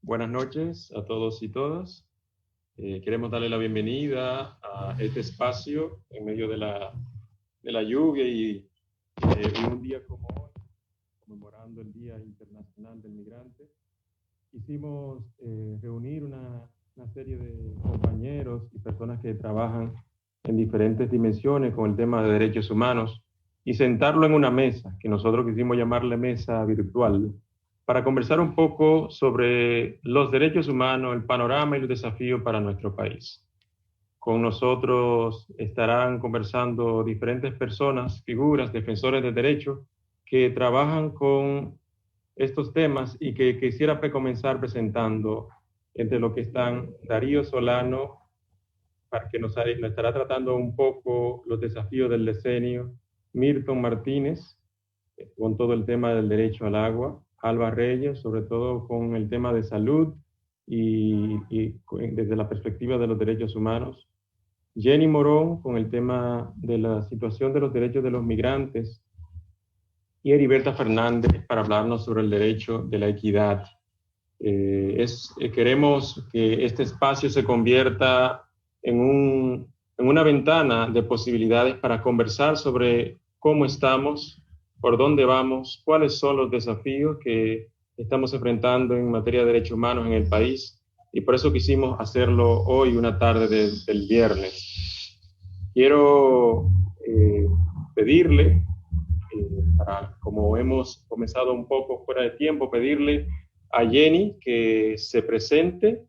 Buenas noches a todos y todas. Queremos darle la bienvenida a este espacio en medio de la lluvia y un día como hoy, conmemorando el Día Internacional del Migrante. Quisimos reunir una serie de compañeros y personas que trabajan en diferentes dimensiones con el tema de derechos humanos y sentarlo en una mesa, que nosotros quisimos llamarle mesa virtual, para conversar un poco sobre los derechos humanos, el panorama y los desafíos para nuestro país. Con nosotros estarán conversando diferentes personas, figuras, defensores de derechos que trabajan con estos temas y que quisiera comenzar presentando entre lo que están Darío Solano, para que nos estará tratando un poco los desafíos del decenio, Milton Martínez, con todo el tema del derecho al agua, Alba Reyes, sobre todo con el tema de salud y desde la perspectiva de los derechos humanos, Jenny Morón con el tema de la situación de los derechos de los migrantes y Heriberta Fernández para hablarnos sobre el derecho de la equidad. Queremos que este espacio se convierta en una ventana de posibilidades para conversar sobre cómo estamos, por dónde vamos, cuáles son los desafíos que estamos enfrentando en materia de derechos humanos en el país, y por eso quisimos hacerlo hoy, una tarde del viernes. Quiero pedirle, como hemos comenzado un poco fuera de tiempo, pedirle a Jenny que se presente.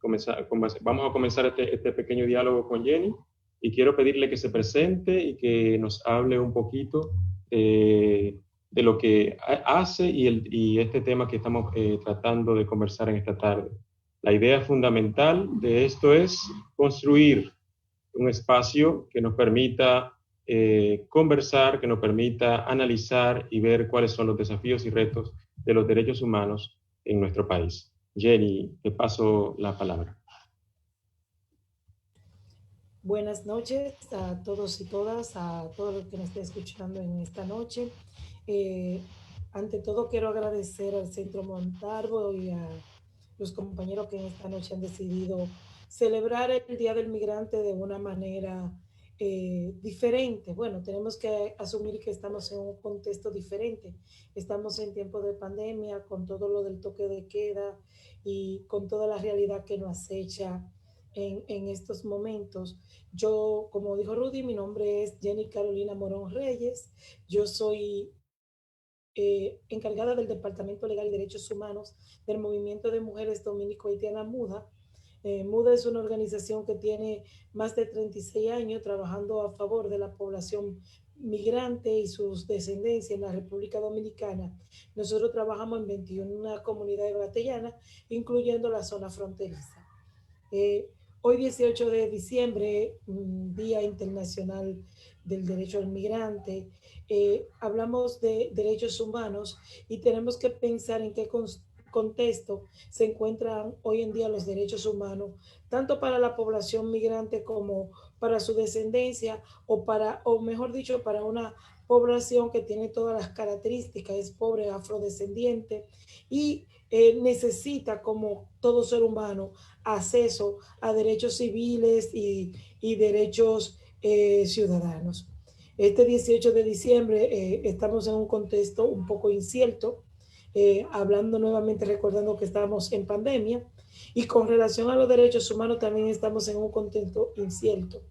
Vamos a comenzar este pequeño diálogo con Jenny y quiero pedirle que se presente y que nos hable un poquito de lo que hace y este tema que estamos tratando de conversar en esta tarde. La idea fundamental de esto es construir un espacio que nos permita conversar, que nos permita analizar y ver cuáles son los desafíos y retos de los derechos humanos en nuestro país. Jenny, te paso la palabra. Buenas noches a todos y todas, a todos los que nos estén escuchando en esta noche. Eh, Ante todo, quiero agradecer al Centro Montalvo y a los compañeros que en esta noche han decidido celebrar el Día del Migrante de una manera diferente. Bueno, tenemos que asumir que estamos en un contexto diferente. Estamos en tiempo de pandemia, con todo lo del toque de queda y con toda la realidad que nos acecha en estos momentos. Yo, como dijo Rudy, mi nombre es Jenny Carolina Morón Reyes. Yo soy encargada del Departamento Legal y Derechos Humanos del Movimiento de Mujeres Dominico Haitiana MUDA. MUDA es una organización que tiene más de 36 años trabajando a favor de la población migrante y sus descendencias en la República Dominicana. Nosotros trabajamos en 21 comunidades batellanas, incluyendo la zona fronteriza. Eh, Hoy 18 de diciembre, Día Internacional del Derecho al Migrante, hablamos de derechos humanos y tenemos que pensar en qué contexto se encuentran hoy en día los derechos humanos, tanto para la población migrante como para su descendencia o mejor dicho, para una población que tiene todas las características, es pobre, afrodescendiente y necesita, como todo ser humano, acceso a derechos civiles y derechos ciudadanos. Este 18 de diciembre estamos en un contexto un poco incierto, hablando nuevamente, recordando que estamos en pandemia, y con relación a los derechos humanos también estamos en un contexto incierto.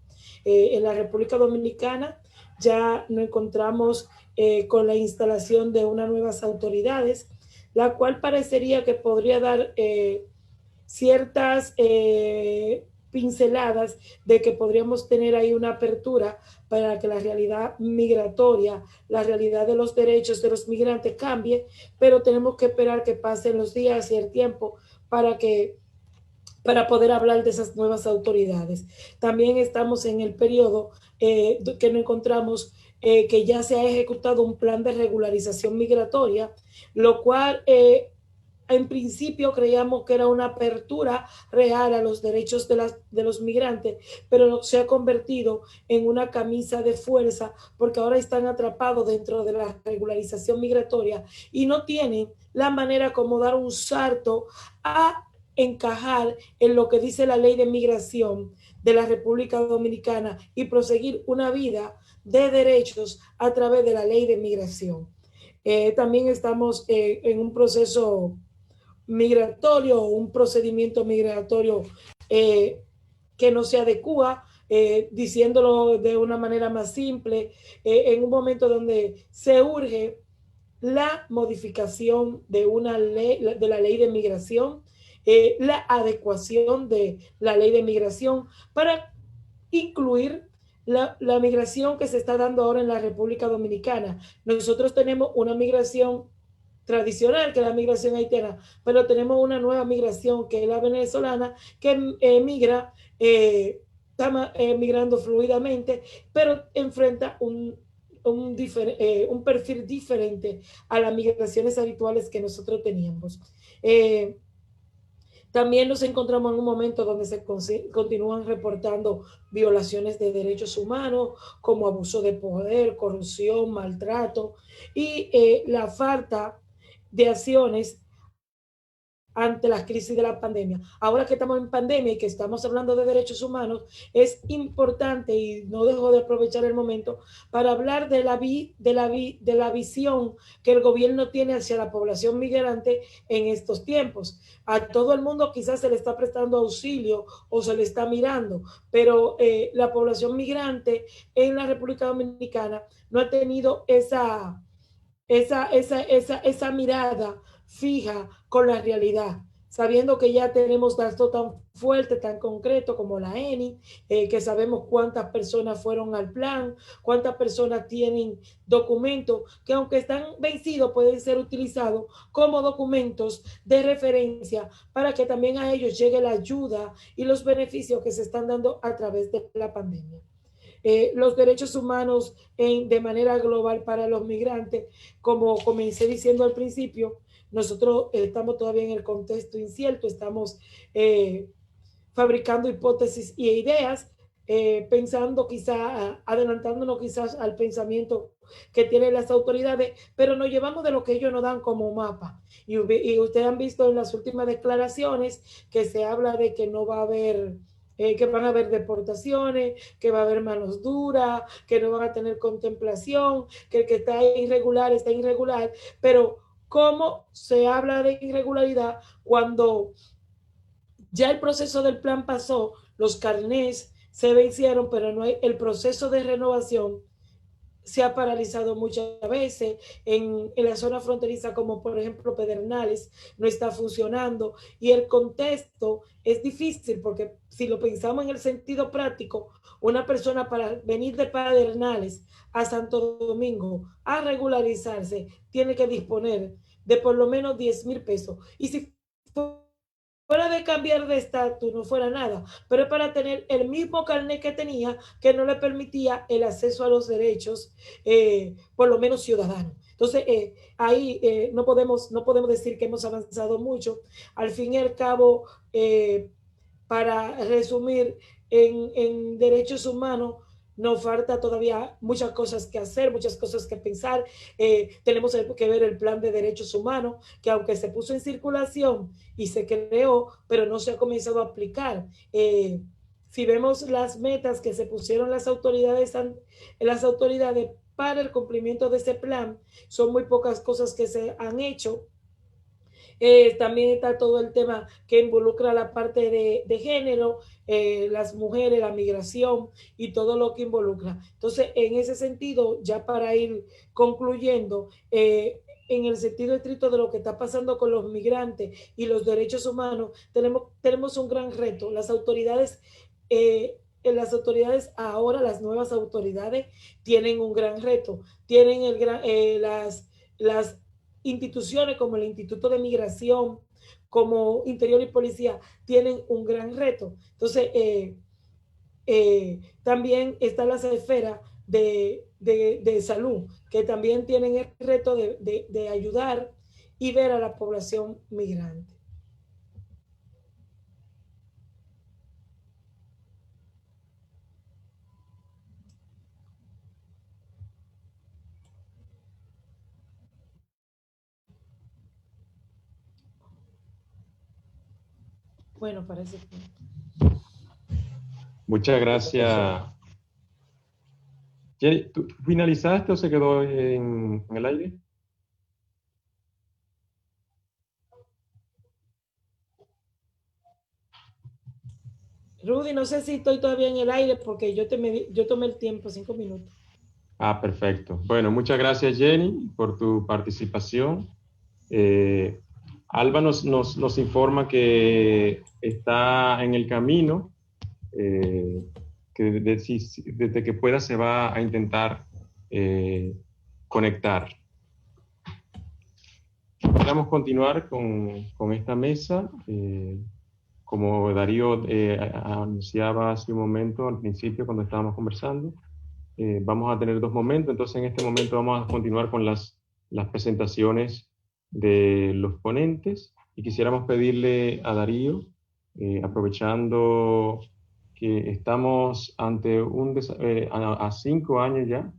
En la República Dominicana ya nos encontramos con la instalación de unas nuevas autoridades, la cual parecería que podría dar ciertas pinceladas de que podríamos tener ahí una apertura para que la realidad migratoria, la realidad de los derechos de los migrantes cambie, pero tenemos que esperar que pasen los días y el tiempo para que para poder hablar de esas nuevas autoridades. También estamos en el periodo que nos encontramos que ya se ha ejecutado un plan de regularización migratoria, lo cual en principio creíamos que era una apertura real a los derechos de los migrantes, pero se ha convertido en una camisa de fuerza porque ahora están atrapados dentro de la regularización migratoria y no tienen la manera como dar un salto a encajar en lo que dice la ley de migración de la República Dominicana y proseguir una vida de derechos a través de la ley de migración. También estamos en un proceso migratorio o un procedimiento migratorio eh, que no se adecua, diciéndolo de una manera más simple, en un momento donde se urge la modificación de una ley, de la ley de migración, la adecuación de la ley de migración para incluir la migración que se está dando ahora en la República Dominicana. Nosotros tenemos una migración tradicional, que es la migración haitiana, pero tenemos una nueva migración, que es la venezolana, que migra, está migrando fluidamente, pero enfrenta un perfil diferente a las migraciones habituales que nosotros teníamos. También nos encontramos en un momento donde se continúan reportando violaciones de derechos humanos, como abuso de poder, corrupción, maltrato y la falta de acciones ante la crisis de la pandemia. Ahora que estamos en pandemia y que estamos hablando de derechos humanos, es importante, y no dejo de aprovechar el momento, para hablar de la visión que el gobierno tiene hacia la población migrante en estos tiempos. A todo el mundo quizás se le está prestando auxilio o se le está mirando, pero la población migrante en la República Dominicana no ha tenido esa mirada fija con la realidad, sabiendo que ya tenemos datos tan fuertes, tan concretos como la ENI, que sabemos cuántas personas fueron al plan, cuántas personas tienen documentos que aunque están vencidos pueden ser utilizados como documentos de referencia para que también a ellos llegue la ayuda y los beneficios que se están dando a través de la pandemia. Los derechos humanos de manera global para los migrantes, como comencé diciendo al principio, nosotros estamos todavía en el contexto incierto, estamos fabricando hipótesis y ideas, pensando quizá, adelantándonos quizás al pensamiento que tienen las autoridades, pero nos llevamos de lo que ellos nos dan como mapa. Y ustedes han visto en las últimas declaraciones que se habla de que no va a haber que van a haber deportaciones, que va a haber manos duras, que no van a tener contemplación, que el que está irregular, pero ¿cómo se habla de irregularidad cuando ya el proceso del plan pasó, los carnés se vencieron, pero no hay el proceso de renovación? Se ha paralizado muchas veces en la zona fronteriza, como por ejemplo Pedernales, no está funcionando y el contexto es difícil porque si lo pensamos en el sentido práctico, una persona para venir de Pedernales a Santo Domingo a regularizarse tiene que disponer de por lo menos 10,000 pesos. Y si fuera de cambiar de estatus, no fuera nada, pero es para tener el mismo carnet que tenía, que no le permitía el acceso a los derechos, por lo menos ciudadanos. Entonces, ahí no podemos decir que hemos avanzado mucho. Al fin y al cabo, para resumir, en derechos humanos nos falta todavía muchas cosas que hacer, muchas cosas que pensar. Tenemos que ver el plan de derechos humanos, que aunque se puso en circulación y se creó, pero no se ha comenzado a aplicar. Si vemos las metas que se pusieron las autoridades para el cumplimiento de ese plan, son muy pocas cosas que se han hecho. También está todo el tema que involucra la parte de género, las mujeres, la migración y todo lo que involucra. Entonces, en ese sentido, ya para ir concluyendo, en el sentido estricto de lo que está pasando con los migrantes y los derechos humanos, tenemos un gran reto. Las autoridades ahora, las nuevas autoridades, tienen un gran reto. Tienen las instituciones como el Instituto de Migración, como Interior y Policía, tienen un gran reto. Entonces, también está la esfera de salud, que también tienen el reto de ayudar y ver a la población migrante. Bueno, parece que... Muchas gracias. Jenny, ¿tú finalizaste o se quedó en el aire? Rudy, no sé si estoy todavía en el aire porque yo tomé el tiempo, 5 minutos. Ah, perfecto. Bueno, muchas gracias, Jenny, por tu participación. Alba nos informa que está en el camino, que desde que pueda se va a intentar conectar. Vamos a continuar con esta mesa. Como Darío anunciaba hace un momento al principio cuando estábamos conversando, vamos a tener dos momentos. Entonces, en este momento vamos a continuar con las presentaciones de los ponentes y quisiéramos pedirle a Darío, aprovechando que estamos ante a 5 años ya,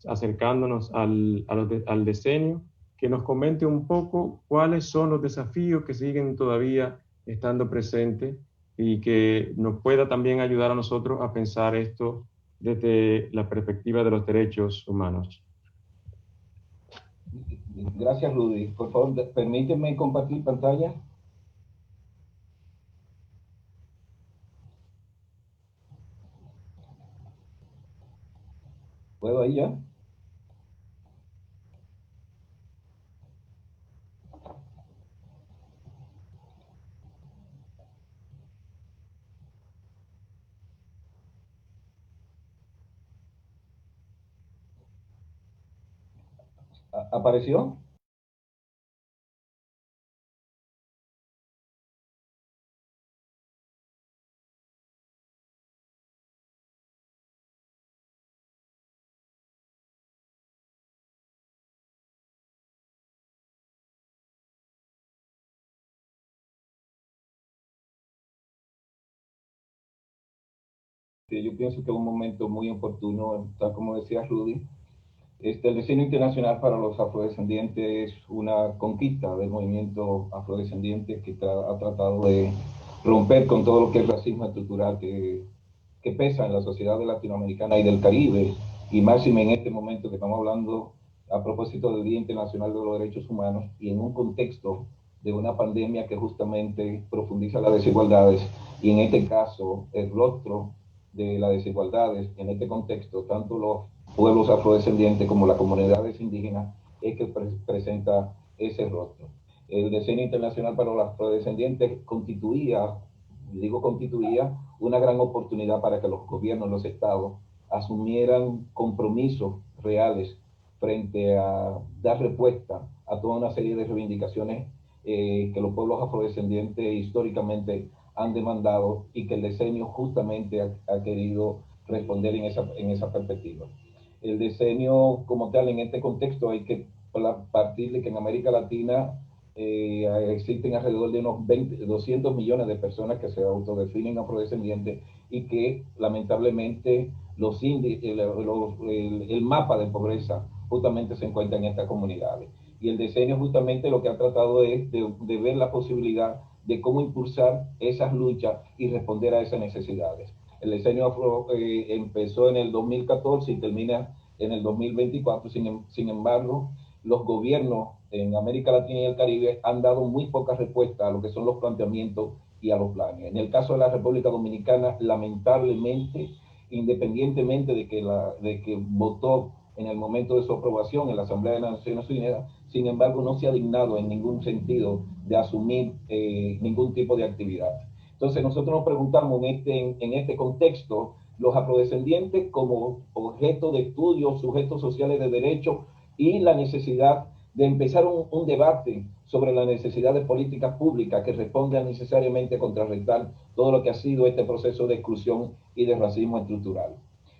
acercándonos al decenio, que nos comente un poco cuáles son los desafíos que siguen todavía estando presentes y que nos pueda también ayudar a nosotros a pensar esto desde la perspectiva de los derechos humanos. Gracias, Rudy. Por favor, permíteme compartir pantalla. ¿Puedo ahí ya? ¿Apareció? Yo pienso que es un momento muy oportuno, tal como decía Rudy. El diseño internacional para los afrodescendientes es una conquista del movimiento afrodescendiente que ha tratado de romper con todo lo que es racismo estructural que pesa en la sociedad latinoamericana y del Caribe, y máxime en este momento que estamos hablando a propósito del Día Internacional de los Derechos Humanos y en un contexto de una pandemia que justamente profundiza las desigualdades, y en este caso el rostro de las desigualdades en este contexto, tanto los pueblos afrodescendientes como las comunidades indígenas, es que presenta ese rostro. El diseño internacional para los afrodescendientes constituía una gran oportunidad para que los gobiernos, los estados, asumieran compromisos reales frente a dar respuesta a toda una serie de reivindicaciones que los pueblos afrodescendientes históricamente han demandado y que el diseño justamente ha querido responder en esa perspectiva. El diseño como tal, en este contexto, hay que partir de que en América Latina existen alrededor de unos 200 millones de personas que se autodefinen afrodescendientes y que lamentablemente el mapa de pobreza justamente se encuentra en estas comunidades. Y el diseño justamente lo que ha tratado es de ver la posibilidad de cómo impulsar esas luchas y responder a esas necesidades. El diseño afro empezó en el 2014 y termina en el 2024. Sin embargo, los gobiernos en América Latina y el Caribe han dado muy poca respuesta a lo que son los planteamientos y a los planes. En el caso de la República Dominicana, lamentablemente, independientemente de que votó en el momento de su aprobación en la Asamblea de las Naciones Unidas, sin embargo, no se ha dignado en ningún sentido de asumir ningún tipo de actividad. Entonces, nosotros nos preguntamos en este contexto, los afrodescendientes como objeto de estudio, sujetos sociales de derecho, y la necesidad de empezar un debate sobre la necesidad de políticas públicas que respondan necesariamente a contrarrestar todo lo que ha sido este proceso de exclusión y de racismo estructural.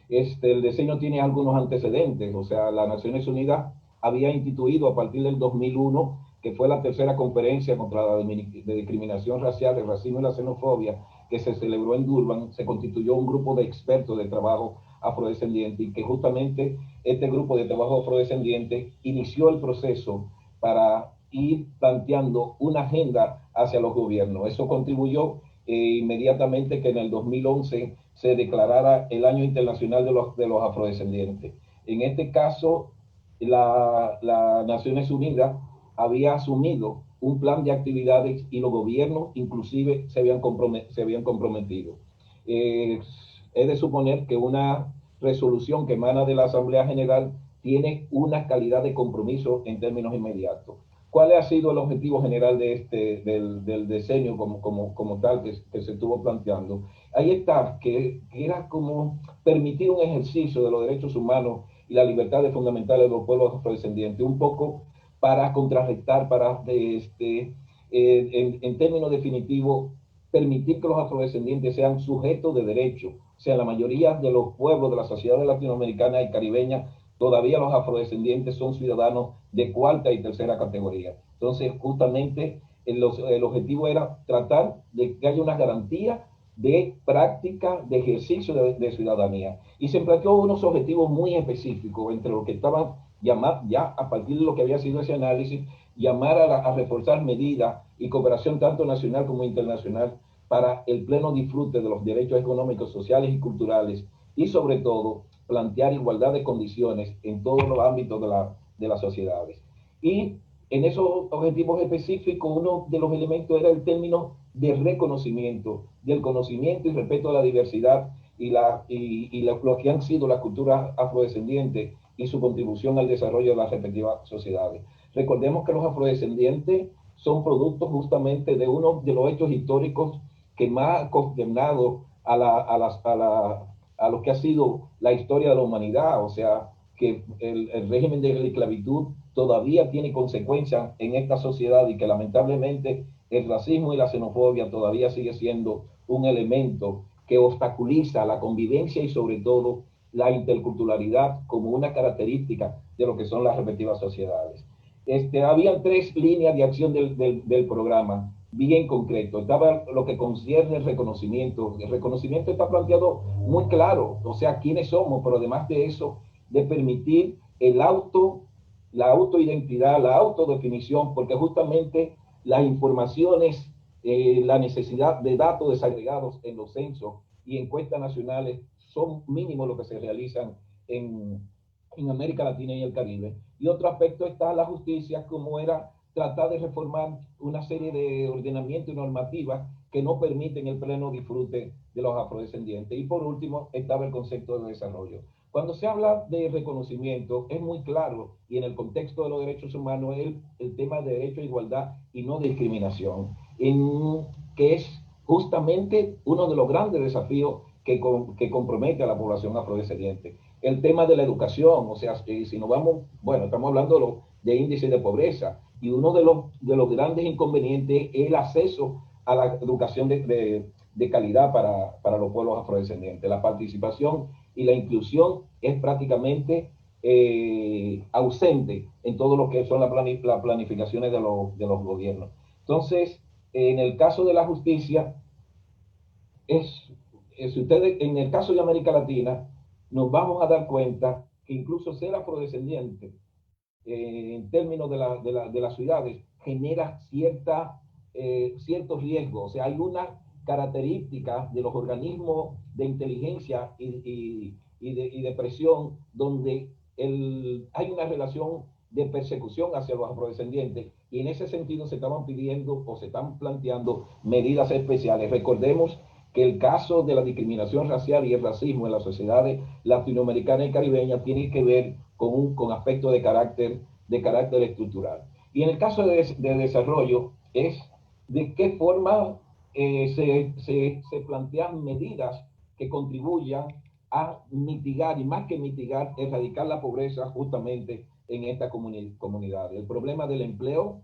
El diseño tiene algunos antecedentes, o sea, las Naciones Unidas había instituido a partir del 2001, que fue la tercera conferencia contra la discriminación racial, el racismo y la xenofobia, que se celebró en Durban. Se constituyó un grupo de expertos de trabajo afrodescendiente y que justamente este grupo de trabajo afrodescendiente inició el proceso para ir planteando una agenda hacia los gobiernos. Eso contribuyó inmediatamente que en el 2011 se declarara el Año Internacional de los Afrodescendientes. En este caso, las Naciones Unidas había asumido un plan de actividades y los gobiernos inclusive se habían comprometido. Es de suponer que una resolución que emana de la Asamblea General tiene una calidad de compromiso en términos inmediatos. ¿Cuál ha sido el objetivo general del decenio como tal que se estuvo planteando? Ahí está, que era como permitir un ejercicio de los derechos humanos y las libertades fundamentales de los pueblos afrodescendientes, un poco para contrarrestar, en términos definitivos, permitir que los afrodescendientes sean sujetos de derecho. O sea, la mayoría de los pueblos de la sociedad latinoamericana y caribeña, todavía los afrodescendientes son ciudadanos de cuarta y tercera categoría. Entonces, justamente, el objetivo era tratar de que haya una garantía de práctica, de ejercicio de ciudadanía. Y se planteó unos objetivos muy específicos, entre los que estaban ya a partir de lo que había sido ese análisis, llamar a reforzar medidas y cooperación tanto nacional como internacional para el pleno disfrute de los derechos económicos, sociales y culturales, y sobre todo plantear igualdad de condiciones en todos los ámbitos de las sociedades. Y en esos objetivos específicos, uno de los elementos era el término de reconocimiento, del conocimiento y respeto a la diversidad y lo que han sido las culturas afrodescendientes y su contribución al desarrollo de las respectivas sociedades. Recordemos que los afrodescendientes son productos justamente de uno de los hechos históricos que más ha condenado a lo que ha sido la historia de la humanidad, o sea, que el régimen de la esclavitud todavía tiene consecuencias en esta sociedad y que lamentablemente el racismo y la xenofobia todavía sigue siendo un elemento que obstaculiza la convivencia y sobre todo la interculturalidad como una característica de lo que son las respectivas sociedades. Habían 3 líneas de acción del programa, bien concreto. Estaba lo que concierne el reconocimiento. El reconocimiento está planteado muy claro, o sea, quiénes somos, pero además de eso, de permitir la autoidentidad, la autodefinición, porque justamente las informaciones, la necesidad de datos desagregados en los censos y encuestas nacionales son mínimos lo que se realizan en América Latina y el Caribe. Y otro aspecto está la justicia, como era tratar de reformar una serie de ordenamientos y normativas que no permiten el pleno disfrute de los afrodescendientes. Y por último, estaba el concepto de desarrollo. Cuando se habla de reconocimiento, es muy claro, y en el contexto de los derechos humanos, el tema de derecho a igualdad y no discriminación, que es justamente uno de los grandes desafíos que compromete a la población afrodescendiente. El tema de la educación, o sea, si nos vamos, bueno, estamos hablando de índice de pobreza, y uno de los grandes inconvenientes es el acceso a la educación de calidad para los pueblos afrodescendientes. La participación y la inclusión es prácticamente ausente en todo lo que son las planificaciones de los gobiernos. Entonces, en el caso de la justicia, si ustedes, en el caso de América Latina, nos vamos a dar cuenta que incluso ser afrodescendiente, en términos de las ciudades, genera ciertos riesgos. O sea, hay una característica de los organismos de inteligencia y de presión donde hay una relación de persecución hacia los afrodescendientes, y en ese sentido se estaban pidiendo o se están planteando medidas especiales. Recordemos que el caso de la discriminación racial y el racismo en las sociedades latinoamericanas y caribeñas tiene que ver con aspectos de carácter estructural. Y en el caso de desarrollo es de qué forma se plantean medidas que contribuyan a mitigar, y más que mitigar, erradicar la pobreza justamente en esta comunidad. El problema del empleo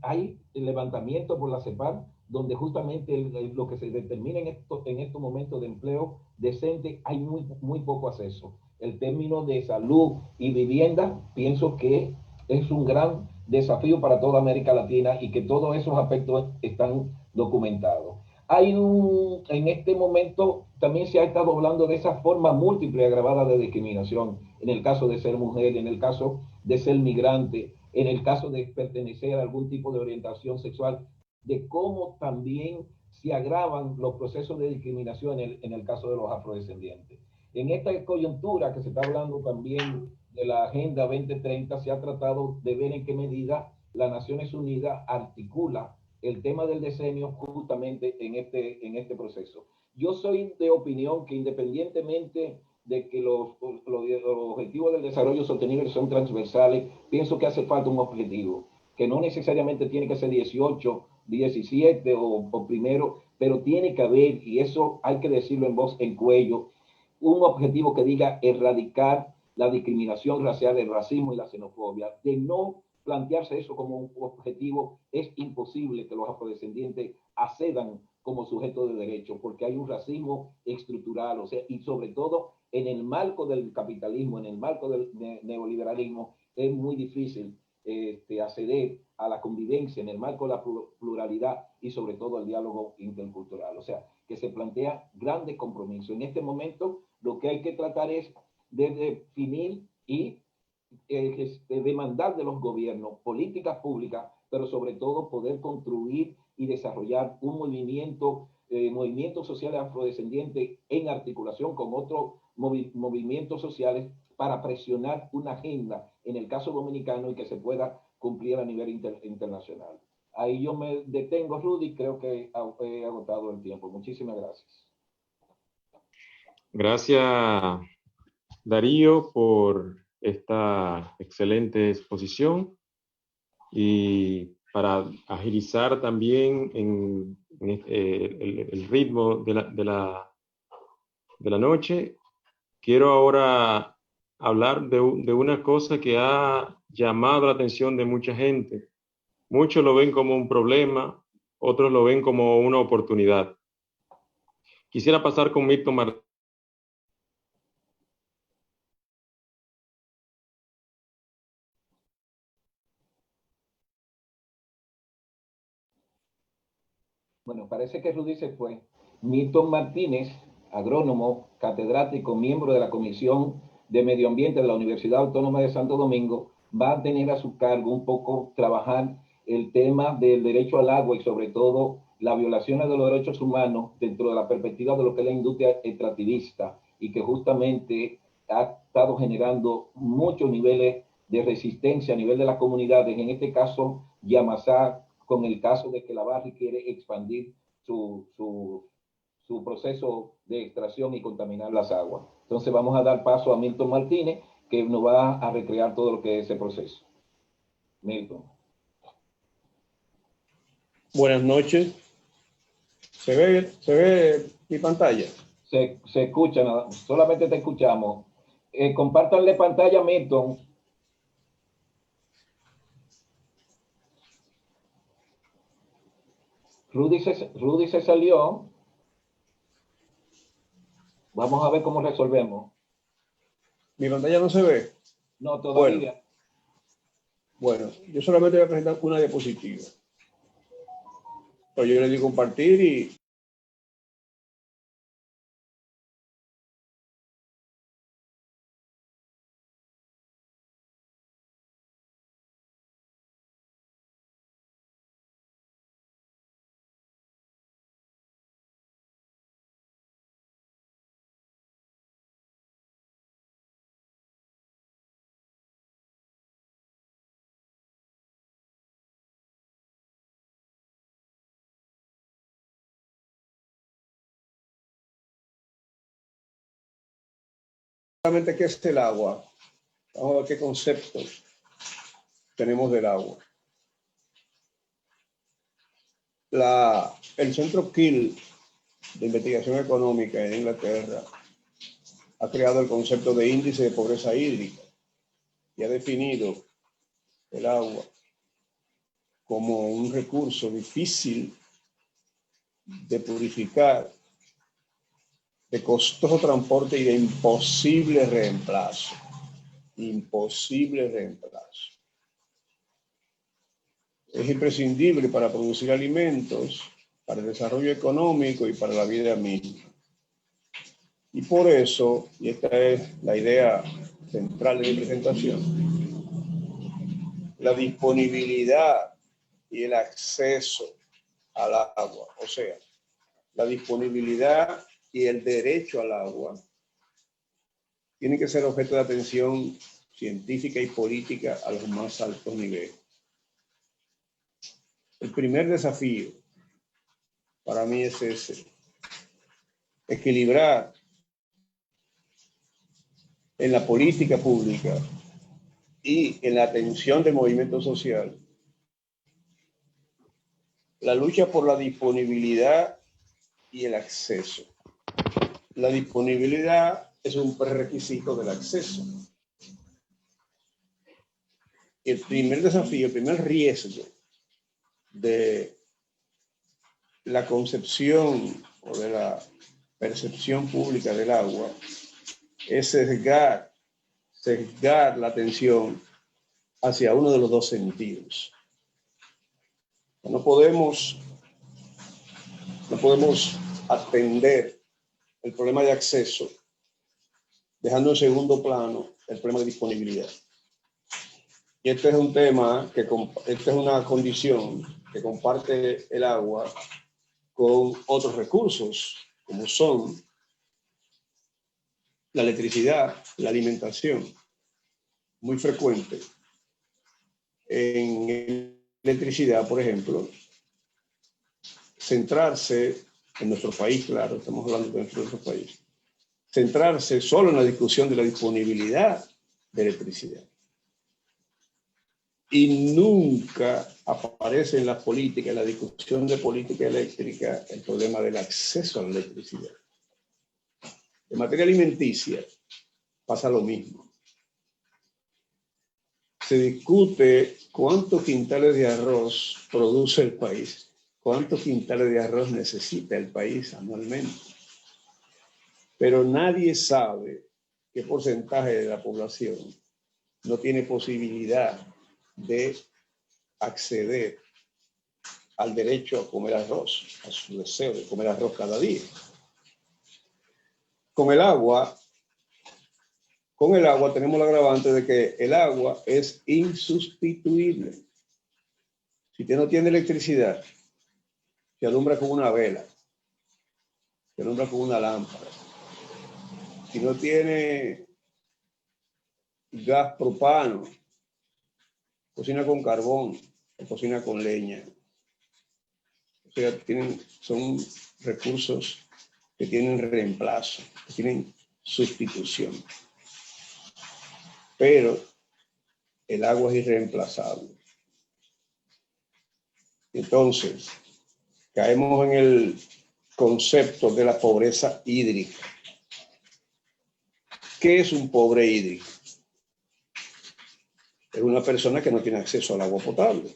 hay el levantamiento por la CEPAL, donde justamente lo que se determina en estos momentos de empleo decente, hay muy poco acceso. El término de salud y vivienda, pienso que es un gran desafío para toda América Latina y que todos esos aspectos están documentados. En este momento también se ha estado hablando de esa forma múltiple y agravada de discriminación, en el caso de ser mujer, en el caso de ser migrante, en el caso de pertenecer a algún tipo de orientación sexual de cómo también se agravan los procesos de discriminación en el caso de los afrodescendientes. En esta coyuntura que se está hablando también de la Agenda 2030, se ha tratado de ver en qué medida las Naciones Unidas articula el tema del decenio justamente en este proceso. Yo soy de opinión que independientemente de que los objetivos del desarrollo sostenible son transversales, pienso que hace falta un objetivo, que no necesariamente tiene que ser 18, 17 o primero, pero tiene que haber, y eso hay que decirlo en voz en cuello, un objetivo que diga erradicar la discriminación racial, el racismo y la xenofobia. De no plantearse eso como un objetivo, es imposible que los afrodescendientes accedan como sujetos de derecho, porque hay un racismo estructural, o sea, y sobre todo en el marco del capitalismo, en el marco del neoliberalismo, es muy difícil acceder a la convivencia en el marco de la pluralidad y sobre todo al diálogo intercultural. O sea, que se plantea grandes compromisos. En este momento, lo que hay que tratar es de definir y demandar de los gobiernos políticas públicas, pero sobre todo poder construir y desarrollar un movimientos sociales afrodescendientes en articulación con otros movimientos sociales para presionar una agenda en el caso dominicano y que se pueda cumplir a nivel internacional. Ahí yo me detengo, Rudy, creo que he agotado el tiempo. Muchísimas gracias. Gracias, Darío, por esta excelente exposición y para agilizar también el ritmo de la noche, quiero ahora hablar de una cosa que ha llamado la atención de mucha gente. Muchos lo ven como un problema, otros lo ven como una oportunidad. Quisiera pasar con Milton Martínez. Bueno, parece que Rudy se fue. Milton Martínez, agrónomo, catedrático, miembro de la Comisión de Medio Ambiente de la Universidad Autónoma de Santo Domingo, va a tener a su cargo un poco trabajar el tema del derecho al agua y sobre todo la violación de los derechos humanos dentro de la perspectiva de lo que es la industria extractivista y que justamente ha estado generando muchos niveles de resistencia a nivel de las comunidades, en este caso Yamasá, con el caso de que la Barri quiere expandir su proceso de extracción y contaminar las aguas. Entonces vamos a dar paso a Milton Martínez, que nos va a recrear todo lo que es ese proceso. Milton. Buenas noches. ¿Se ve mi pantalla? Se escucha, solamente te escuchamos. Compártanle pantalla a Milton. Rudy se salió. Vamos a ver cómo resolvemos. ¿Mi pantalla no se ve? No, todavía. Bueno, yo solamente voy a presentar una diapositiva. Pero yo le di compartir y... Solamente qué es el agua. Vamos a ver qué conceptos tenemos del agua. El Centro Kiel de Investigación Económica en Inglaterra ha creado el concepto de índice de pobreza hídrica y ha definido el agua como un recurso difícil de purificar, de costoso transporte y de imposible reemplazo. Imposible reemplazo. Es imprescindible para producir alimentos, para el desarrollo económico y para la vida misma. Y por eso, y esta es la idea central de mi presentación, la disponibilidad y el acceso al agua. O sea, la disponibilidad y el derecho al agua tienen que ser objeto de atención científica y política a los más altos niveles. El primer desafío para mí es ese: equilibrar en la política pública y en la atención del movimiento social la lucha por la disponibilidad y el acceso. La disponibilidad es un prerequisito del acceso. El primer desafío, el primer riesgo de la concepción o de la percepción pública del agua es sesgar la atención hacia uno de los dos sentidos. No podemos atender el problema de acceso dejando en segundo plano el problema de disponibilidad. Y este es un tema esta es una condición que comparte el agua con otros recursos, como son la electricidad, la alimentación. Muy frecuente en electricidad, por ejemplo, centrarse en nuestro país, claro, estamos hablando de nuestro país, centrarse solo en la discusión de la disponibilidad de electricidad. Y nunca aparece en la política, en la discusión de política eléctrica, el problema del acceso a la electricidad. En materia alimenticia pasa lo mismo. Se discute cuántos quintales de arroz produce el país, cuántos quintales de arroz necesita el país anualmente. Pero nadie sabe qué porcentaje de la población no tiene posibilidad de acceder al derecho a comer arroz, a su deseo de comer arroz cada día. Con el agua tenemos el agravante de que el agua es insustituible. Si usted no tiene electricidad, se alumbra con una vela, se alumbra con una lámpara. Si no tiene gas propano, cocina con carbón, o cocina con leña. O sea, son recursos que tienen reemplazo, que tienen sustitución. Pero el agua es irreemplazable. Entonces, caemos en el concepto de la pobreza hídrica. ¿Qué es un pobre hídrico? Es una persona que no tiene acceso al agua potable,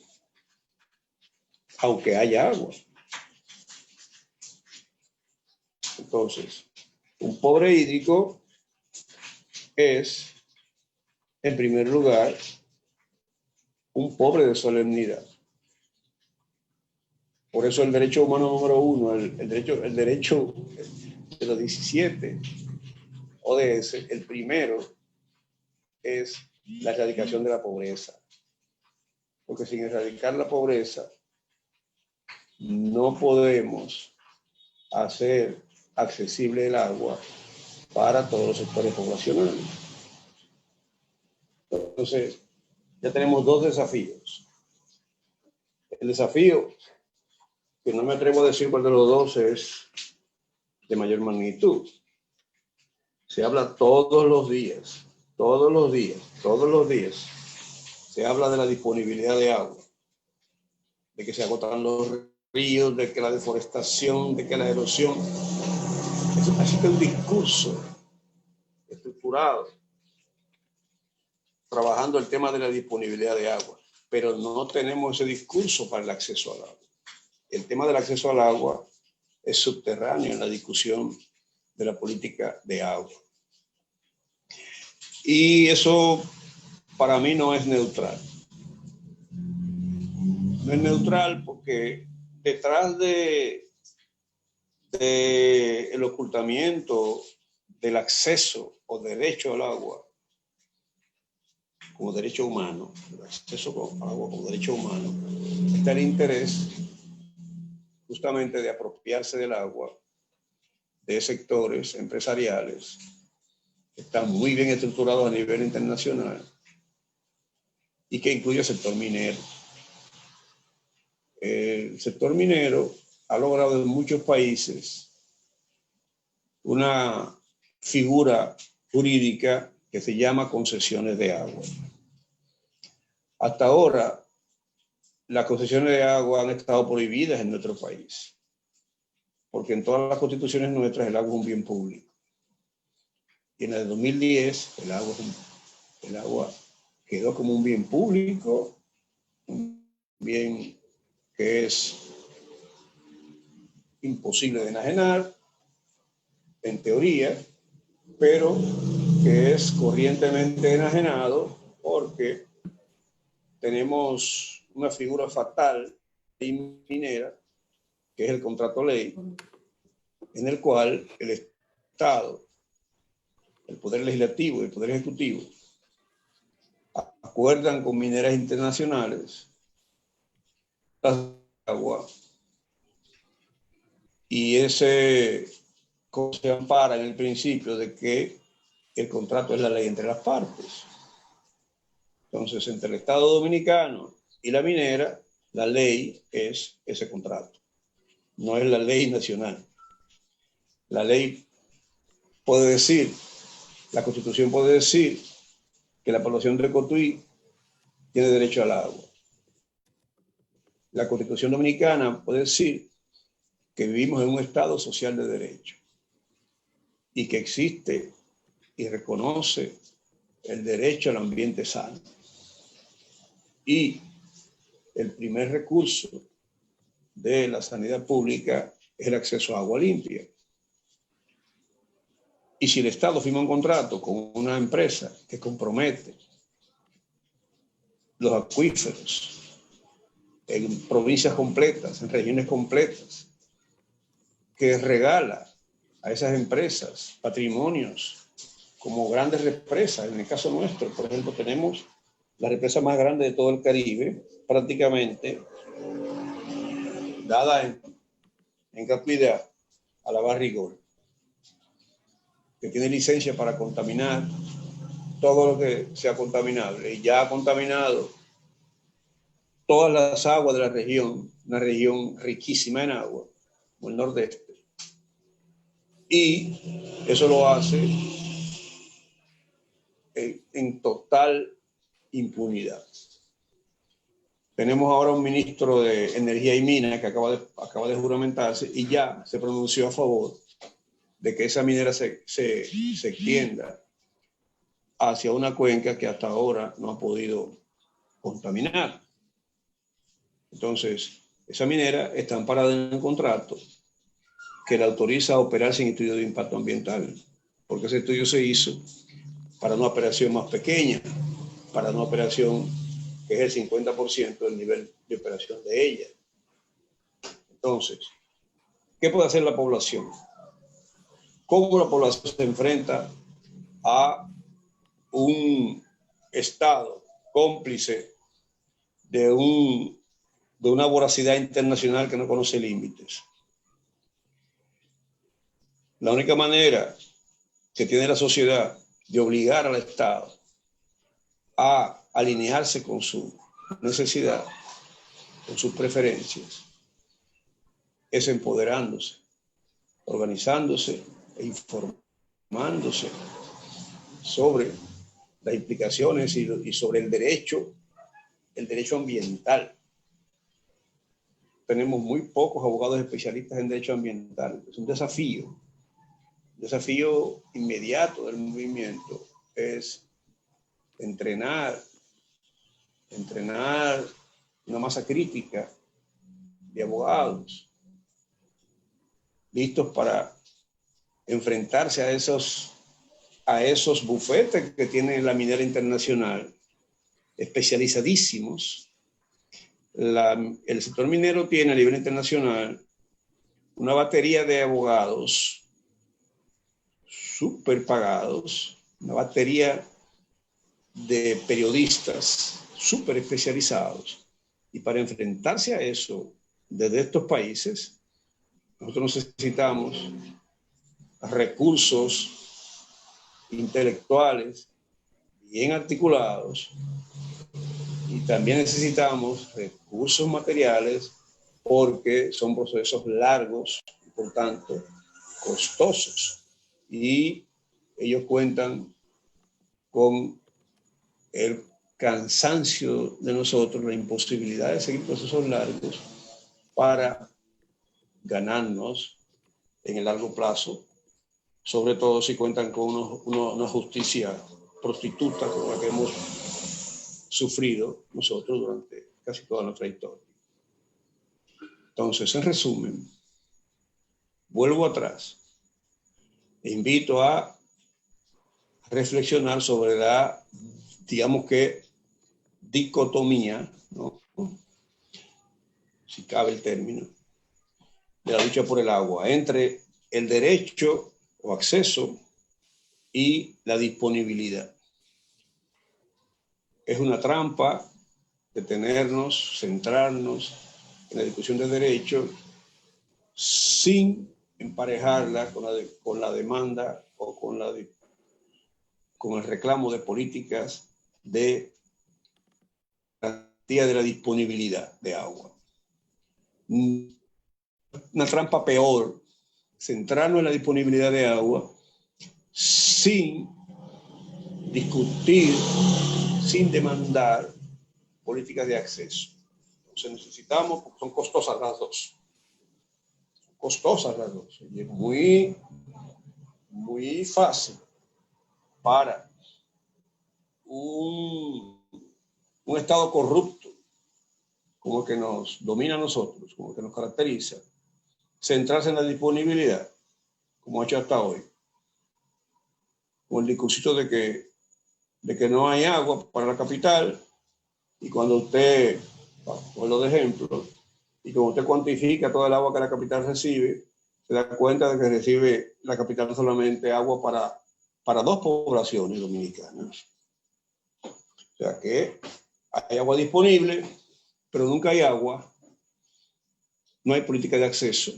aunque haya agua. Entonces, un pobre hídrico es, en primer lugar, un pobre de solemnidad. Por eso el derecho humano número 1, el derecho de los 17 ODS, el primero es la erradicación de la pobreza. Porque sin erradicar la pobreza, no podemos hacer accesible el agua para todos los sectores poblacionales. Entonces, ya tenemos dos desafíos. El desafío, que no me atrevo a decir cuál de los dos es de mayor magnitud. Se habla todos los días, se habla de la disponibilidad de agua, de que se agotan los ríos, de que la deforestación, de que la erosión. Así que un discurso estructurado, trabajando el tema de la disponibilidad de agua, pero no tenemos ese discurso para el acceso al agua. El tema del acceso al agua es subterráneo en la discusión de la política de agua. Y eso para mí no es neutral. No es neutral porque detrás de el ocultamiento del acceso o derecho al agua como derecho humano, el acceso al agua como derecho humano, está el interés justamente de apropiarse del agua de sectores empresariales que están muy bien estructurados a nivel internacional y que incluye el sector minero. El sector minero ha logrado en muchos países una figura jurídica que se llama concesiones de agua. Hasta ahora, las concesiones de agua han estado prohibidas en nuestro país, porque en todas las constituciones nuestras el agua es un bien público. Y en la de 2010 el agua quedó como un bien público, un bien que es imposible de enajenar, en teoría, pero que es corrientemente enajenado porque tenemos una figura fatal y minera, que es el contrato ley, en el cual el Estado, el Poder Legislativo y el Poder Ejecutivo acuerdan con mineras internacionales las agua y ese se ampara en el principio de que el contrato es la ley entre las partes. Entonces, entre el Estado Dominicano y la minera, la ley es ese contrato, no es la ley nacional. La ley puede decir, la Constitución puede decir que la población de Cotuí tiene derecho al agua. La Constitución Dominicana puede decir que vivimos en un Estado social de derecho y que existe y reconoce el derecho al ambiente sano. Y el primer recurso de la sanidad pública es el acceso a agua limpia. Y si el Estado firma un contrato con una empresa que compromete los acuíferos en provincias completas, en regiones completas, que regala a esas empresas patrimonios como grandes represas, en el caso nuestro, por ejemplo, tenemos la represa más grande de todo el Caribe, prácticamente dada en gratuidad a la Barrigol, que tiene licencia para contaminar todo lo que sea contaminable y ya ha contaminado todas las aguas de la región, una región riquísima en agua, como el nordeste. Y eso lo hace en total impunidad. Tenemos ahora un ministro de Energía y Minas que acaba de juramentarse y ya se pronunció a favor de que esa minera se extienda hacia una cuenca que hasta ahora no ha podido contaminar. Entonces, esa minera está amparada en un contrato que la autoriza a operar sin estudio de impacto ambiental, porque ese estudio se hizo para una operación más pequeña, para una operación que es el 50% del nivel de operación de ella. Entonces, ¿qué puede hacer la población? ¿Cómo la población se enfrenta a un Estado cómplice de una voracidad internacional que no conoce límites? La única manera que tiene la sociedad de obligar al Estado a alinearse con su necesidad, con sus preferencias, es empoderándose, organizándose e informándose sobre las implicaciones y sobre el derecho ambiental. Tenemos muy pocos abogados especialistas en derecho ambiental. Es un desafío. El desafío inmediato del movimiento es entrenar una masa crítica de abogados listos para enfrentarse a esos bufetes que tiene la minera internacional, especializadísimos. El sector minero tiene a nivel internacional una batería de abogados súper pagados, una batería de periodistas súper especializados. Y para enfrentarse a eso, desde estos países, nosotros necesitamos recursos intelectuales bien articulados y también necesitamos recursos materiales porque son procesos largos y por tanto costosos, y ellos cuentan con el cansancio de nosotros, la imposibilidad de seguir procesos largos para ganarnos en el largo plazo, sobre todo si cuentan con una justicia prostituta como la que hemos sufrido nosotros durante casi toda nuestra historia. Entonces, en resumen, vuelvo atrás e invito a reflexionar sobre la, digamos que, dicotomía, ¿no?, si cabe el término, de la lucha por el agua, entre el derecho o acceso y la disponibilidad. Es una trampa detenernos, centrarnos en la discusión del derecho sin emparejarla con la demanda o con el reclamo de políticas de garantía de la disponibilidad de agua. Una trampa peor, centrarnos en la disponibilidad de agua sin discutir, sin demandar políticas de acceso. Entonces necesitamos, porque son costosas las dos. Son costosas las dos. Y es muy fácil para un Estado corrupto como el que nos domina a nosotros, como el que nos caracteriza, centrarse en la disponibilidad, como ha hecho hasta hoy, con el discursito de que no hay agua para la capital, y cuando usted, ponlo de ejemplo, y cuando usted cuantifica toda el agua que la capital recibe, se da cuenta de que recibe la capital solamente agua para 2 poblaciones dominicanas. O sea que hay agua disponible, pero nunca hay agua, no hay política de acceso.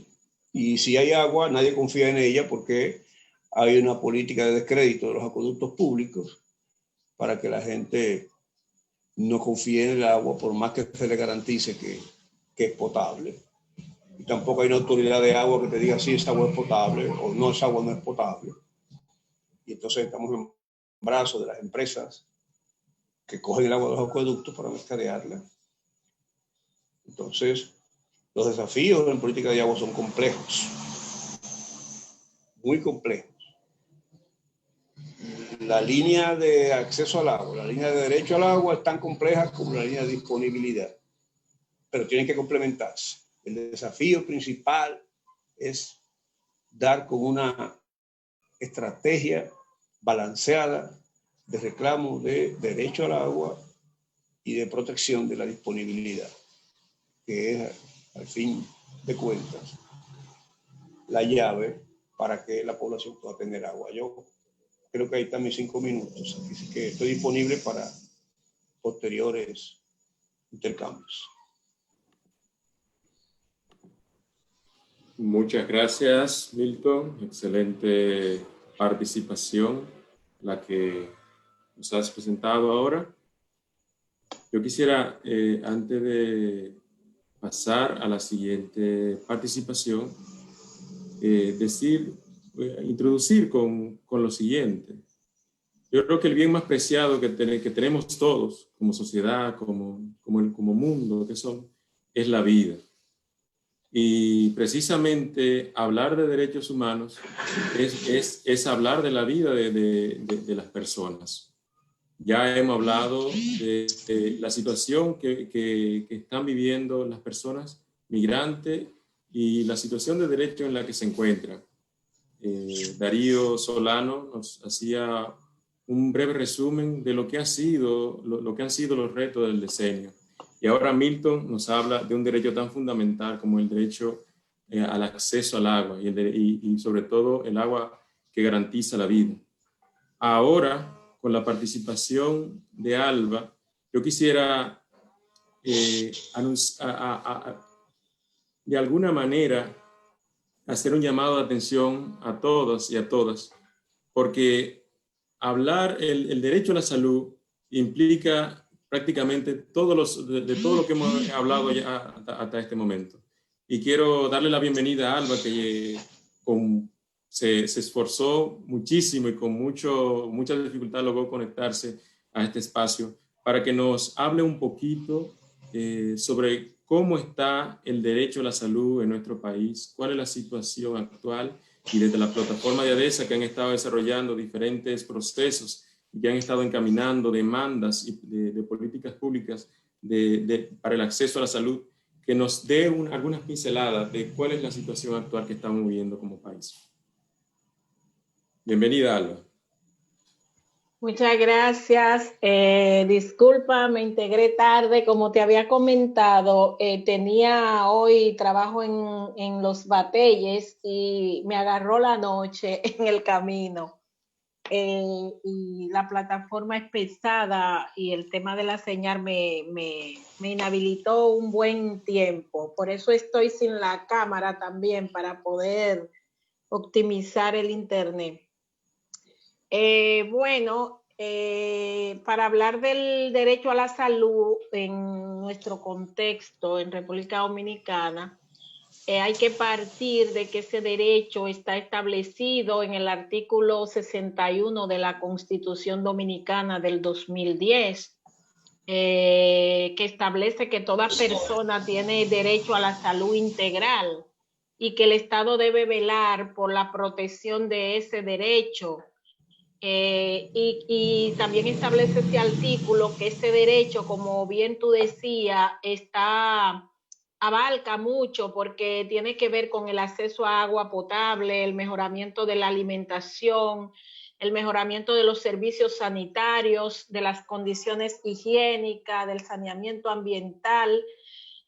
Y si hay agua, nadie confía en ella porque hay una política de descrédito de los acueductos públicos para que la gente no confíe en el agua por más que se le garantice que es potable. Y tampoco hay una autoridad de agua que te diga si esa agua es potable o no, esa agua no es potable. Y entonces estamos en brazos de las empresas que cogen el agua de los acueductos para mercadearla. Entonces, los desafíos en política de agua son complejos, muy complejos. La línea de acceso al agua, la línea de derecho al agua es tan compleja como la línea de disponibilidad, pero tienen que complementarse. El desafío principal es dar con una estrategia balanceada de reclamo de derecho al agua y de protección de la disponibilidad, que es, al fin de cuentas, la llave para que la población pueda tener agua. Yo creo que ahí están mis 5 minutos, así que estoy disponible para posteriores intercambios. Muchas gracias, Milton. Excelente participación, la que nos has presentado ahora. Yo quisiera, antes de pasar a la siguiente participación, introducir con lo siguiente. Yo creo que el bien más preciado que tenemos todos como sociedad, como mundo, es la vida. Y precisamente hablar de derechos humanos es hablar de la vida de las personas. Ya hemos hablado de la situación que están viviendo las personas migrantes y la situación de derecho en la que se encuentran. Darío Solano nos hacía un breve resumen de lo que han sido los retos del decenio. Y ahora Milton nos habla de un derecho tan fundamental como el derecho al acceso al agua y sobre todo el agua que garantiza la vida. Ahora, con la participación de Alba, yo quisiera de alguna manera hacer un llamado de atención a todos y a todas, porque hablar el derecho a la salud implica prácticamente de todo lo que hemos hablado ya hasta este momento. Y quiero darle la bienvenida a Alba, que se esforzó muchísimo y con mucha dificultad logró conectarse a este espacio para que nos hable un poquito sobre cómo está el derecho a la salud en nuestro país, cuál es la situación actual, y desde la plataforma de ADESA, que han estado desarrollando diferentes procesos y que han estado encaminando demandas de políticas públicas para el acceso a la salud, que nos dé algunas pinceladas de cuál es la situación actual que estamos viviendo como país. Bienvenida, Alba. Muchas gracias. Disculpa, me integré tarde. Como te había comentado, tenía hoy trabajo en Los Bateyes y me agarró la noche en el camino. Y la plataforma es pesada y el tema de la señal me inhabilitó un buen tiempo. Por eso estoy sin la cámara también, para poder optimizar el internet. Para hablar del derecho a la salud en nuestro contexto en República Dominicana, hay que partir de que ese derecho está establecido en el artículo 61 de la Constitución Dominicana del 2010, que establece que toda persona tiene derecho a la salud integral y que el Estado debe velar por la protección de ese derecho. Y también establece este artículo que ese derecho, como bien tú decías, abarca mucho, porque tiene que ver con el acceso a agua potable, el mejoramiento de la alimentación, el mejoramiento de los servicios sanitarios, de las condiciones higiénicas, del saneamiento ambiental.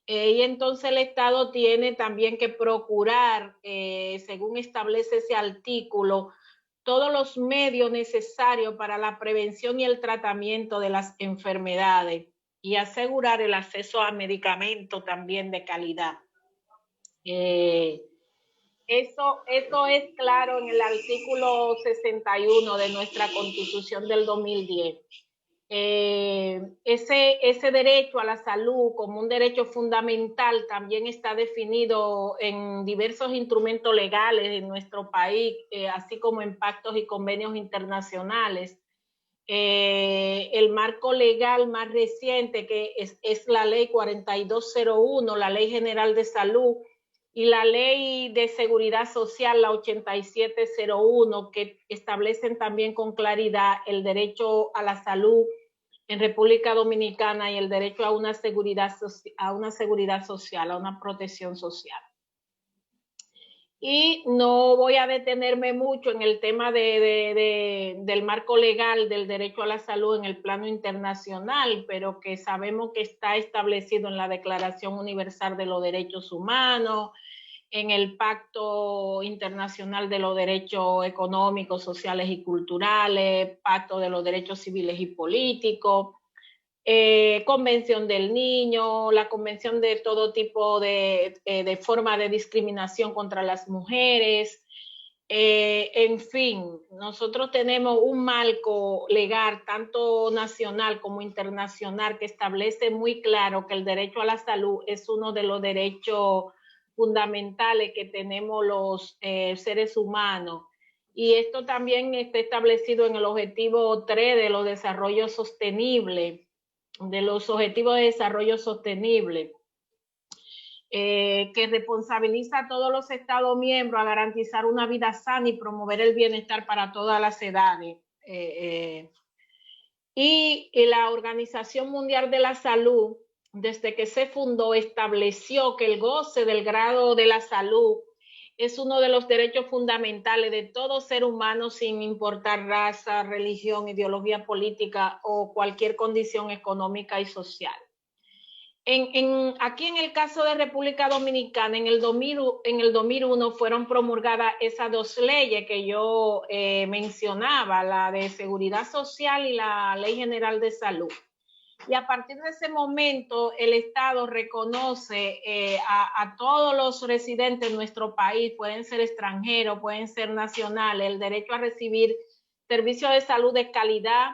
Y entonces el Estado tiene también que procurar, según establece ese artículo, todos los medios necesarios para la prevención y el tratamiento de las enfermedades y asegurar el acceso a medicamentos también de calidad. Eso es claro en el artículo 61 de nuestra Constitución del 2010. Ese derecho a la salud como un derecho fundamental también está definido en diversos instrumentos legales en nuestro país, así como en pactos y convenios internacionales. El marco legal más reciente, que es la ley 4201, la Ley General de Salud, y la Ley de Seguridad Social, la 8701, que establecen también con claridad el derecho a la salud en República Dominicana y el derecho a una seguridad social, a una protección social. Y no voy a detenerme mucho en el tema del marco legal del derecho a la salud en el plano internacional, pero que sabemos que está establecido en la Declaración Universal de los Derechos Humanos, en el Pacto Internacional de los Derechos Económicos, Sociales y Culturales, Pacto de los Derechos Civiles y Políticos, Convención del Niño, la Convención de todo tipo de forma de discriminación contra las mujeres. En fin, nosotros tenemos un marco legal, tanto nacional como internacional, que establece muy claro que el derecho a la salud es uno de los derechos fundamentales que tenemos los seres humanos. Y esto también está establecido en el objetivo 3 de los desarrollos sostenibles, de los objetivos de desarrollo sostenible, que responsabiliza a todos los Estados miembros a garantizar una vida sana y promover el bienestar para todas las edades. Y la Organización Mundial de la Salud, desde que se fundó, estableció que el goce del grado de la salud es uno de los derechos fundamentales de todo ser humano, sin importar raza, religión, ideología política o cualquier condición económica y social. Aquí en el caso de República Dominicana, en el 2001 fueron promulgadas esas dos leyes que yo mencionaba, la de Seguridad Social y la Ley General de Salud. Y a partir de ese momento, el Estado reconoce a todos los residentes de nuestro país, pueden ser extranjeros, pueden ser nacionales, el derecho a recibir servicios de salud de calidad,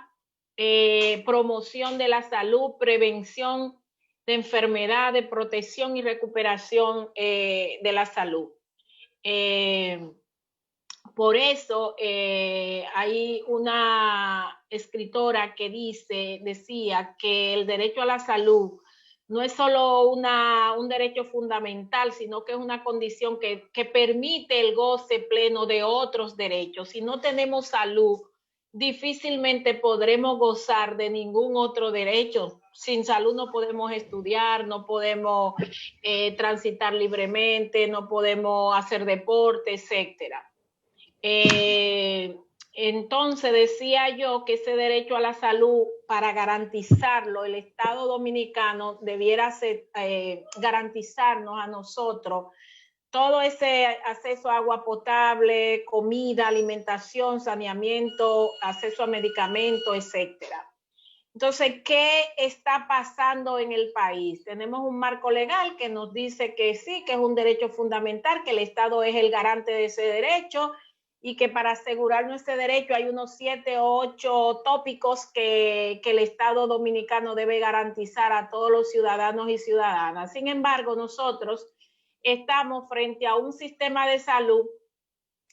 promoción de la salud, prevención de enfermedades, protección y recuperación de la salud. Por eso hay una escritora que decía que el derecho a la salud no es solo un derecho fundamental, sino que es una condición que permite el goce pleno de otros derechos. Si no tenemos salud, difícilmente podremos gozar de ningún otro derecho. Sin salud no podemos estudiar, no podemos transitar libremente, no podemos hacer deporte, etcétera. Entonces decía yo que ese derecho a la salud, para garantizarlo, el Estado dominicano debiera garantizarnos a nosotros todo ese acceso a agua potable, comida, alimentación, saneamiento, acceso a medicamentos, etcétera. Entonces, ¿qué está pasando en el país? Tenemos un marco legal que nos dice que sí, que es un derecho fundamental, que el Estado es el garante de ese derecho, y que para asegurar nuestro derecho hay unos 7 o 8 tópicos que el Estado dominicano debe garantizar a todos los ciudadanos y ciudadanas. Sin embargo, nosotros estamos frente a un sistema de salud,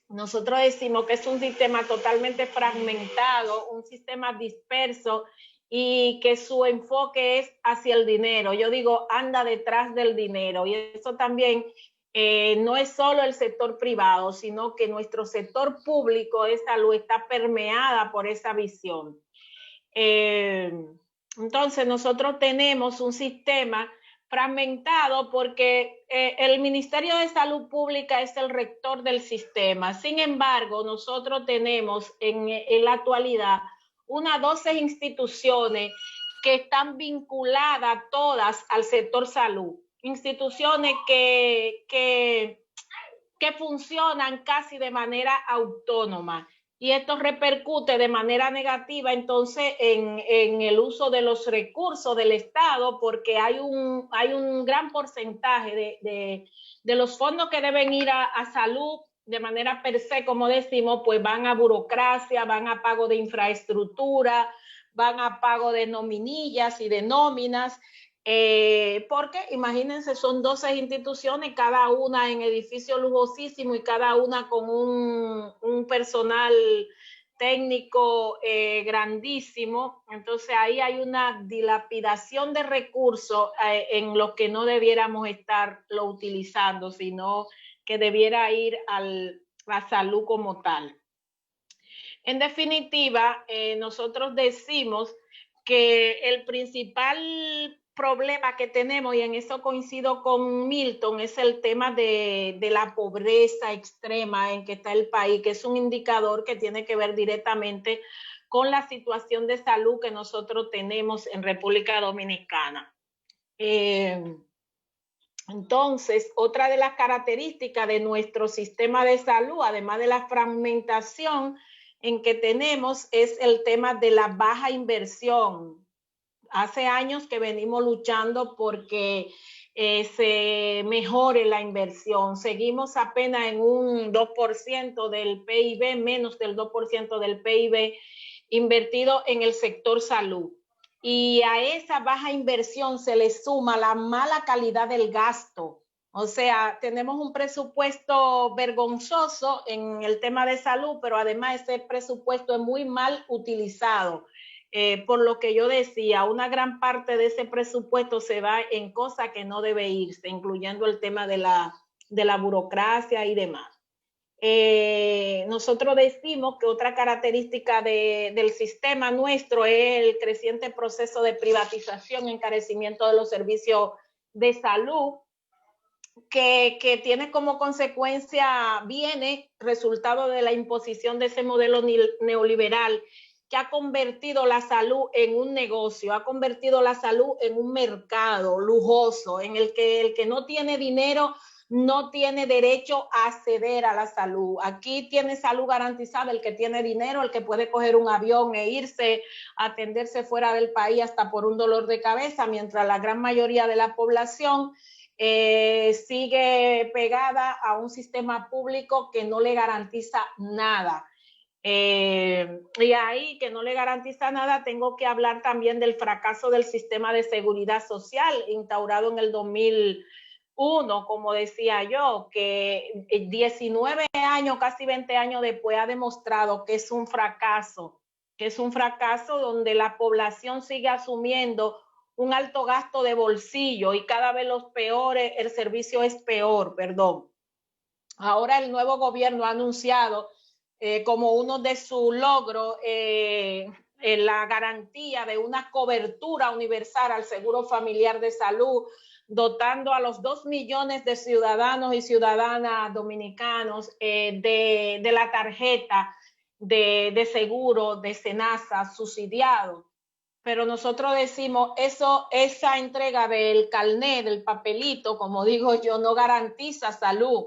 nosotros decimos que es un sistema totalmente fragmentado, un sistema disperso, y que su enfoque es hacia el dinero. Yo digo, anda detrás del dinero, y eso también no es solo el sector privado, sino que nuestro sector público de salud está permeada por esa visión. Entonces, nosotros tenemos un sistema fragmentado porque el Ministerio de Salud Pública es el rector del sistema. Sin embargo, nosotros tenemos en la actualidad unas 12 instituciones que están vinculadas todas al sector salud. Instituciones que funcionan casi de manera autónoma, y esto repercute de manera negativa entonces en el uso de los recursos del Estado, porque hay un gran porcentaje de los fondos que deben ir a salud de manera per se, como decimos, pues van a burocracia, van a pago de infraestructura, van a pago de nominillas y de nóminas. Porque imagínense, son 12 instituciones, cada una en edificio lujosísimo y cada una con un personal técnico grandísimo. Entonces ahí hay una dilapidación de recursos en los que no debiéramos estarlo utilizando, sino que debiera ir a la salud como tal. En definitiva, nosotros decimos que el principal problema que tenemos, y en eso coincido con Milton, es el tema de la pobreza extrema en que está el país, que es un indicador que tiene que ver directamente con la situación de salud que nosotros tenemos en República Dominicana. Entonces, otra de las características de nuestro sistema de salud, además de la fragmentación en que tenemos, es el tema de la baja inversión. Hace años que venimos luchando porque se mejore la inversión. Seguimos apenas en un 2% del PIB, menos del 2% del PIB invertido en el sector salud. Y a esa baja inversión se le suma la mala calidad del gasto. O sea, tenemos un presupuesto vergonzoso en el tema de salud, pero además ese presupuesto es muy mal utilizado. Por lo que yo decía, una gran parte de ese presupuesto se va en cosas que no debe irse, incluyendo el tema de la burocracia y demás. Nosotros decimos que otra característica del sistema nuestro es el creciente proceso de privatización y encarecimiento de los servicios de salud, que tiene como consecuencia, viene resultado de la imposición de ese modelo neoliberal que ha convertido la salud en un negocio, ha convertido la salud en un mercado lujoso, en el que no tiene dinero no tiene derecho a acceder a la salud. Aquí tiene salud garantizada el que tiene dinero, el que puede coger un avión e irse a atenderse fuera del país hasta por un dolor de cabeza, mientras la gran mayoría de la población sigue pegada a un sistema público que no le garantiza nada. Y ahí, que no le garantiza nada, tengo que hablar también del fracaso del sistema de seguridad social instaurado en el 2001, como decía yo, que 19 años, casi 20 años después ha demostrado que es un fracaso donde la población sigue asumiendo un alto gasto de bolsillo y cada vez el servicio es peor, perdón. Ahora el nuevo gobierno ha anunciado como uno de sus logros la garantía de una cobertura universal al seguro familiar de salud, dotando a los 2 millones de ciudadanos y ciudadanas dominicanos de la tarjeta de seguro de SENASA subsidiado. Pero nosotros decimos, esa entrega del carnet, del papelito, como digo yo, no garantiza salud.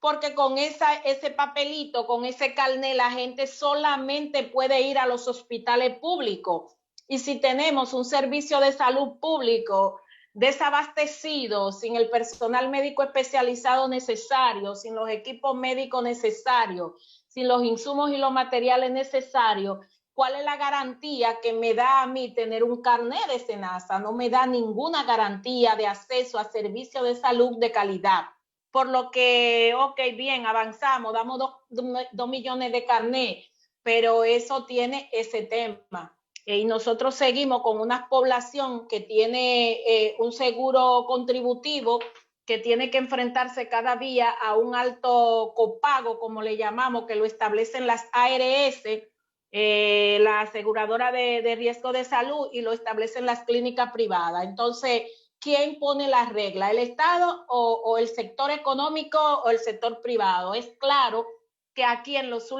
Porque con ese papelito, con ese carnet, la gente solamente puede ir a los hospitales públicos. Y si tenemos un servicio de salud público desabastecido, sin el personal médico especializado necesario, sin los equipos médicos necesarios, sin los insumos y los materiales necesarios, ¿cuál es la garantía que me da a mí tener un carnet de SENASA? No me da ninguna garantía de acceso a servicios de salud de calidad. Por lo que, ok, bien, avanzamos, damos 2 millones de carnet, pero eso tiene ese tema. Y nosotros seguimos con una población que tiene un seguro contributivo que tiene que enfrentarse cada día a un alto copago, como le llamamos, que lo establecen las ARS, la aseguradora de riesgo de salud, y lo establecen las clínicas privadas. Entonces, ¿quién pone las reglas? ¿El Estado o el sector económico o el sector privado? Es claro que aquí en las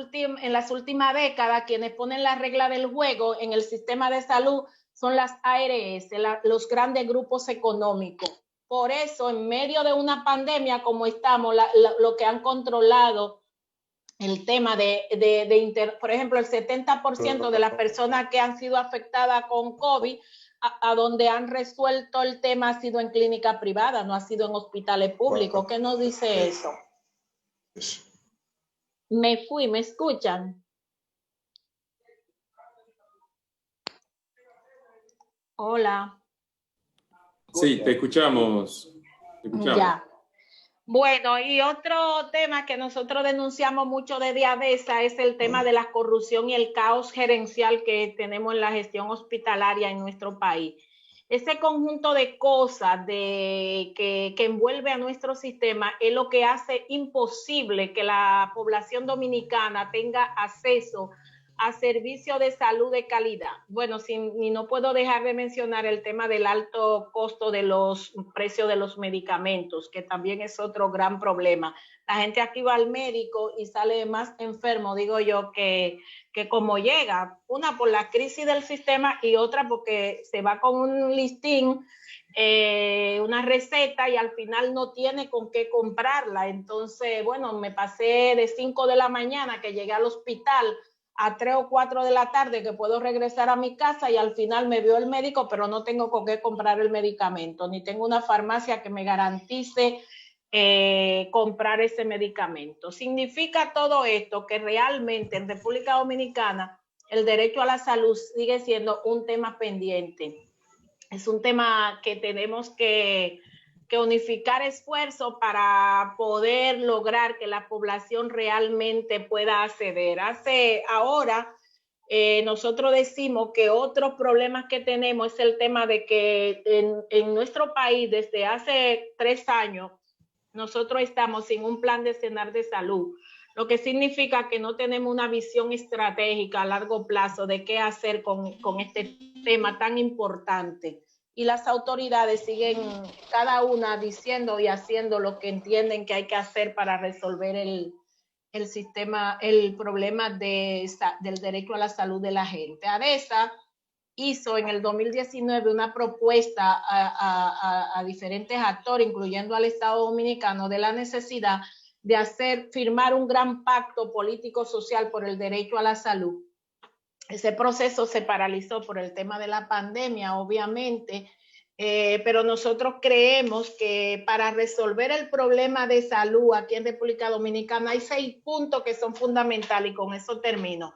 últimas décadas quienes ponen la regla del juego en el sistema de salud son las ARS, los grandes grupos económicos. Por eso, en medio de una pandemia como estamos, lo que han controlado el tema por ejemplo, el 70% de las personas que han sido afectadas con COVID, a donde han resuelto el tema ha sido en clínica privada, no ha sido en hospitales públicos. ¿Qué nos dice eso? Me fui, ¿me escuchan? Hola. Sí, te escuchamos. Ya. Bueno, y otro tema que nosotros denunciamos mucho desde ADESA es el tema de la corrupción y el caos gerencial que tenemos en la gestión hospitalaria en nuestro país. Ese conjunto de cosas que envuelve a nuestro sistema es lo que hace imposible que la población dominicana tenga acceso a servicios de salud de calidad. Bueno, y no puedo dejar de mencionar el tema del alto costo de los precios de los medicamentos, que también es otro gran problema. La gente aquí va al médico y sale más enfermo, digo yo, que como llega, una por la crisis del sistema y otra porque se va con un listín, una receta, y al final no tiene con qué comprarla. Entonces, bueno, me pasé de 5 de la mañana que llegué al hospital a 3 o 4 de la tarde que puedo regresar a mi casa, y al final me vio el médico, pero no tengo con qué comprar el medicamento, ni tengo una farmacia que me garantice comprar ese medicamento. Significa todo esto que realmente en República Dominicana el derecho a la salud sigue siendo un tema pendiente. Es un tema que tenemos que unificar esfuerzos para poder lograr que la población realmente pueda acceder. Ahora nosotros decimos que otros problemas que tenemos es el tema de que en nuestro país desde hace 3 años nosotros estamos sin un plan decenal de salud, lo que significa que no tenemos una visión estratégica a largo plazo de qué hacer con este tema tan importante. Y las autoridades siguen cada una diciendo y haciendo lo que entienden que hay que hacer para resolver el problema del derecho a la salud de la gente. ADESA hizo en el 2019 una propuesta a diferentes actores, incluyendo al Estado Dominicano, de la necesidad de firmar un gran pacto político-social por el derecho a la salud. Ese proceso se paralizó por el tema de la pandemia, obviamente, pero nosotros creemos que para resolver el problema de salud aquí en República Dominicana hay 6 puntos que son fundamentales y con eso termino.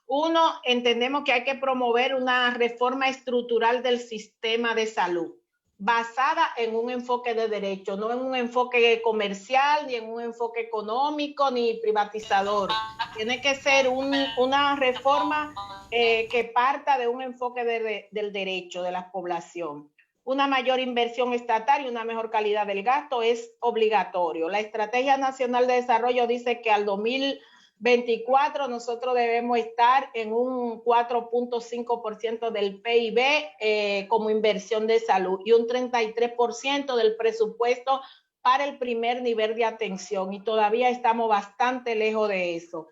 Uno, entendemos que hay que promover una reforma estructural del sistema de salud basada en un enfoque de derecho, no en un enfoque comercial, ni en un enfoque económico, ni privatizador. Tiene que ser una reforma que parta de un enfoque del derecho de la población. Una mayor inversión estatal y una mejor calidad del gasto es obligatorio. La Estrategia Nacional de Desarrollo dice que al 2024 nosotros debemos estar en un 4.5% del PIB como inversión de salud y un 33% del presupuesto para el primer nivel de atención, y todavía estamos bastante lejos de eso.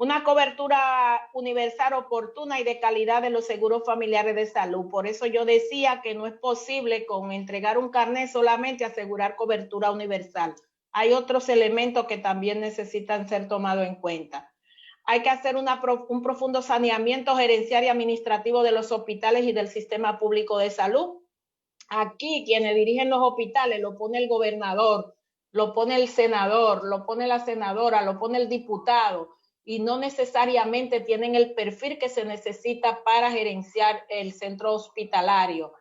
Una cobertura universal oportuna y de calidad de los seguros familiares de salud. Por eso yo decía que no es posible con entregar un carnet solamente asegurar cobertura universal. Hay otros elementos que también necesitan ser tomados en cuenta. Hay que hacer un profundo saneamiento gerencial y administrativo de los hospitales y del sistema público de salud. Aquí quienes dirigen los hospitales lo pone el gobernador, lo pone el senador, lo pone la senadora, lo pone el diputado, y no necesariamente tienen el perfil que se necesita para gerenciar el centro hospitalario.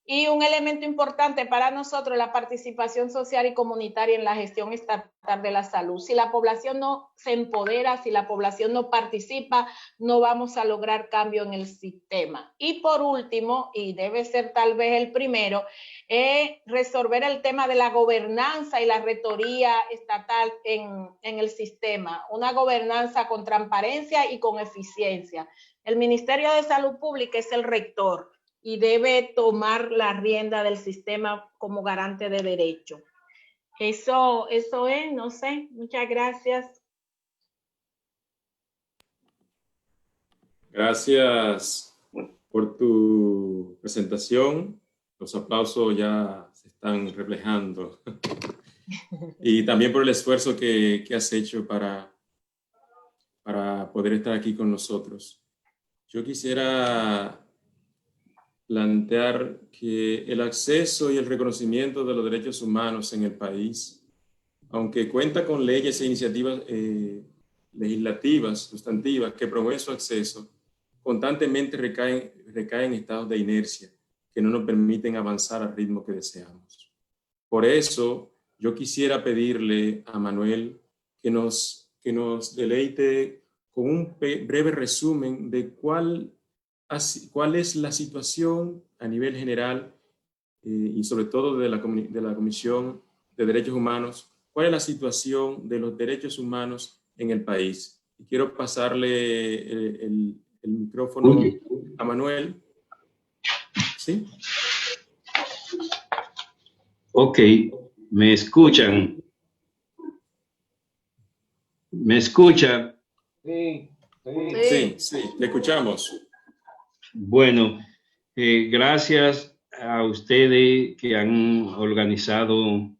Y un elemento importante para nosotros es la participación social y comunitaria en la gestión estatal de la salud. Si la población no se empodera, si la población no participa, no vamos a lograr cambio en el sistema. Y por último, y debe ser tal vez el primero, es resolver el tema de la gobernanza y la rectoría estatal en el sistema. Una gobernanza con transparencia y con eficiencia. El Ministerio de Salud Pública es el rector y debe tomar la rienda del sistema como garante de derecho. Eso es, no sé, muchas gracias. Gracias por tu presentación. Los aplausos ya se están reflejando. Y también por el esfuerzo que has hecho para poder estar aquí con nosotros. Yo quisiera plantear que el acceso y el reconocimiento de los derechos humanos en el país, aunque cuenta con leyes e iniciativas legislativas, sustantivas, que promueven su acceso, constantemente recaen en estados de inercia que no nos permiten avanzar al ritmo que deseamos. Por eso, yo quisiera pedirle a Manuel que nos deleite con un breve resumen de cuál es la situación a nivel general y sobre todo de la Comisión de Derechos Humanos, cuál es la situación de los derechos humanos en el país. Y quiero pasarle el micrófono a Manuel. ¿Sí? Ok, ¿me escuchan? ¿Me escuchan? Sí, Sí, te escuchamos. Bueno, gracias a ustedes que han organizado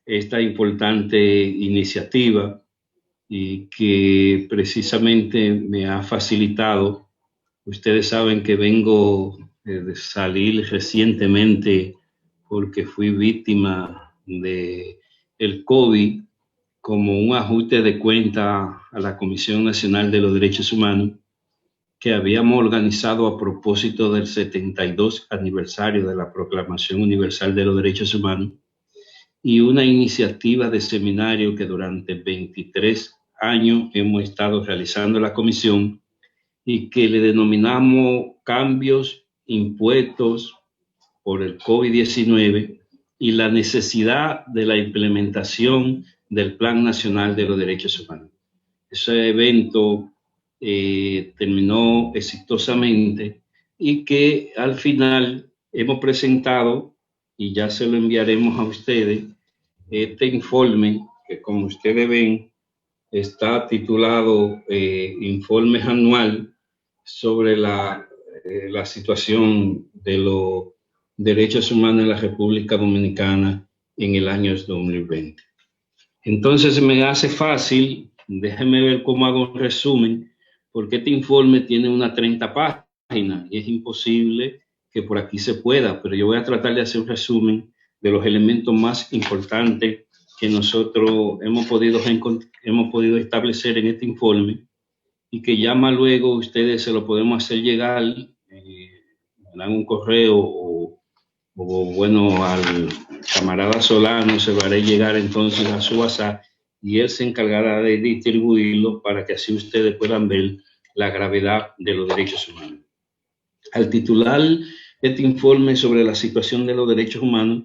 esta importante iniciativa y que precisamente me ha facilitado. Ustedes saben que vengo de salir recientemente porque fui víctima del COVID como un ajuste de cuenta a la Comisión Nacional de los Derechos Humanos que habíamos organizado a propósito del 72 aniversario de la Proclamación Universal de los Derechos Humanos y una iniciativa de seminario que durante 23 años hemos estado realizando la comisión y que le denominamos cambios impuestos por el COVID-19 y la necesidad de la implementación del Plan Nacional de los Derechos Humanos. Ese evento terminó exitosamente y que al final hemos presentado, y ya se lo enviaremos a ustedes, este informe que, como ustedes ven, está titulado Informe Anual sobre la la situación de los derechos humanos en la República Dominicana en el año 2020. Entonces me hace fácil, déjeme ver cómo hago un resumen, porque este informe tiene unas 30 páginas y es imposible que por aquí se pueda, pero yo voy a tratar de hacer un resumen de los elementos más importantes que nosotros hemos podido establecer en este informe y que ya más luego ustedes se lo podemos hacer llegar, me dan un correo o bueno, al camarada Solano se lo haré llegar entonces a su WhatsApp y él se encargará de distribuirlo para que así ustedes puedan ver la gravedad de los derechos humanos. Al titular este informe sobre la situación de los derechos humanos,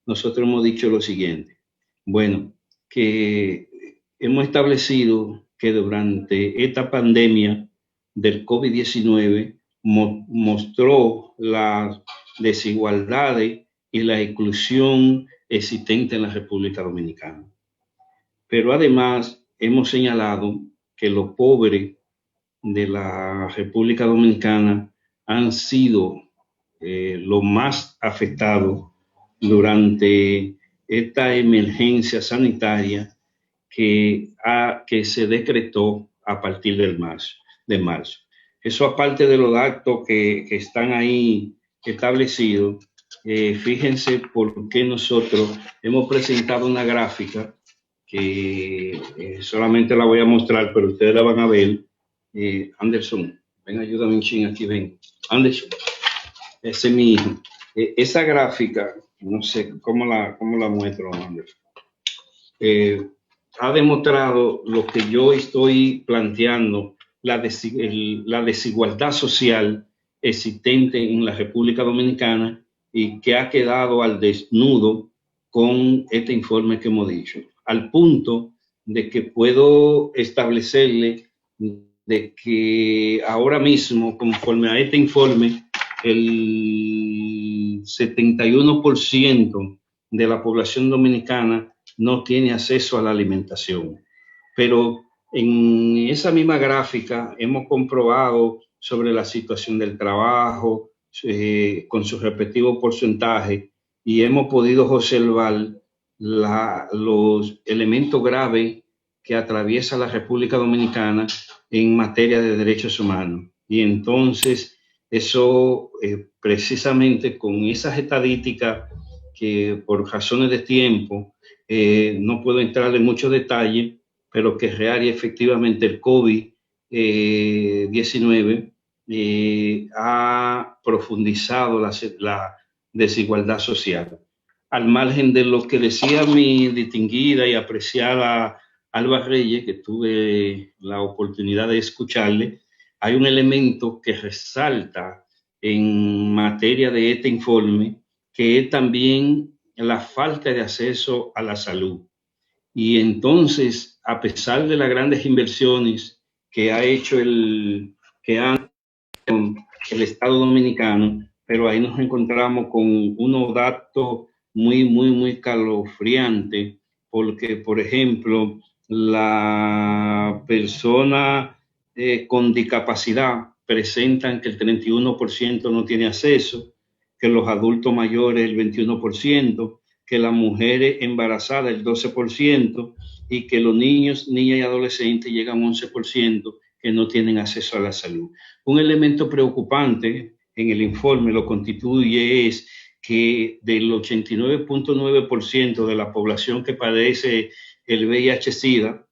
nosotros hemos dicho lo siguiente. Bueno, que hemos establecido que durante esta pandemia del COVID-19 mostró las desigualdades y la exclusión existente en la República Dominicana. Pero además hemos señalado que los pobres de la República Dominicana han sido los más afectados durante esta emergencia sanitaria que se decretó a partir de marzo. Eso aparte de los datos que están ahí establecidos, fíjense por qué nosotros hemos presentado una gráfica que solamente la voy a mostrar, pero ustedes la van a ver. Anderson, ven, ayúdame un ching aquí, ven. Anderson, ese es mi hijo. Esa gráfica, no sé cómo la muestro, Anderson. Ha demostrado lo que yo estoy planteando, la desigualdad social existente en la República Dominicana y que ha quedado al desnudo con este informe que hemos dicho, al punto de que puedo establecerle de que ahora mismo, conforme a este informe, el 71% de la población dominicana no tiene acceso a la alimentación. Pero en esa misma gráfica hemos comprobado sobre la situación del trabajo con sus respectivos porcentajes y hemos podido observar los elementos graves que atraviesa la República Dominicana en materia de derechos humanos. Y entonces eso precisamente con esas estadísticas que por razones de tiempo no puedo entrar en muchos detalles, pero que real y efectivamente el COVID-19 ha profundizado la desigualdad social. Al margen de lo que decía mi distinguida y apreciada Alba Reyes, que tuve la oportunidad de escucharle, hay un elemento que resalta en materia de este informe, que es también la falta de acceso a la salud. Y entonces, a pesar de las grandes inversiones que ha hecho el Estado Dominicano, pero ahí nos encontramos con unos datos muy calofriantes, porque, por ejemplo, la persona con discapacidad presentan que el 31% no tiene acceso, que los adultos mayores el 21%, que las mujeres embarazadas el 12% y que los niños, niñas y adolescentes llegan a 11% que no tienen acceso a la salud. Un elemento preocupante en el informe lo constituye es que del 89.9% de la población que padece el VIH-Sida,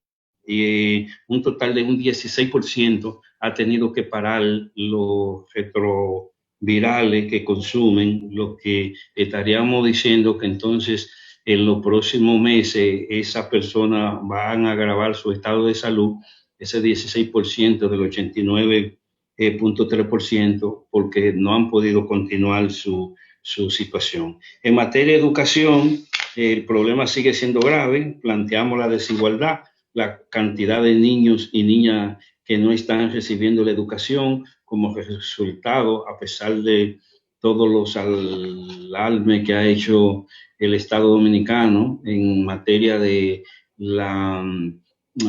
un total de un 16% ha tenido que parar los retrovirales que consumen, lo que estaríamos diciendo que entonces en los próximos meses esas personas van a agravar su estado de salud, ese 16% del 89.3%, porque no han podido continuar su situación. En materia de educación, el problema sigue siendo grave. Planteamos la desigualdad, la cantidad de niños y niñas que no están recibiendo la educación como resultado, a pesar de todos los alarmes que ha hecho el Estado Dominicano en materia de la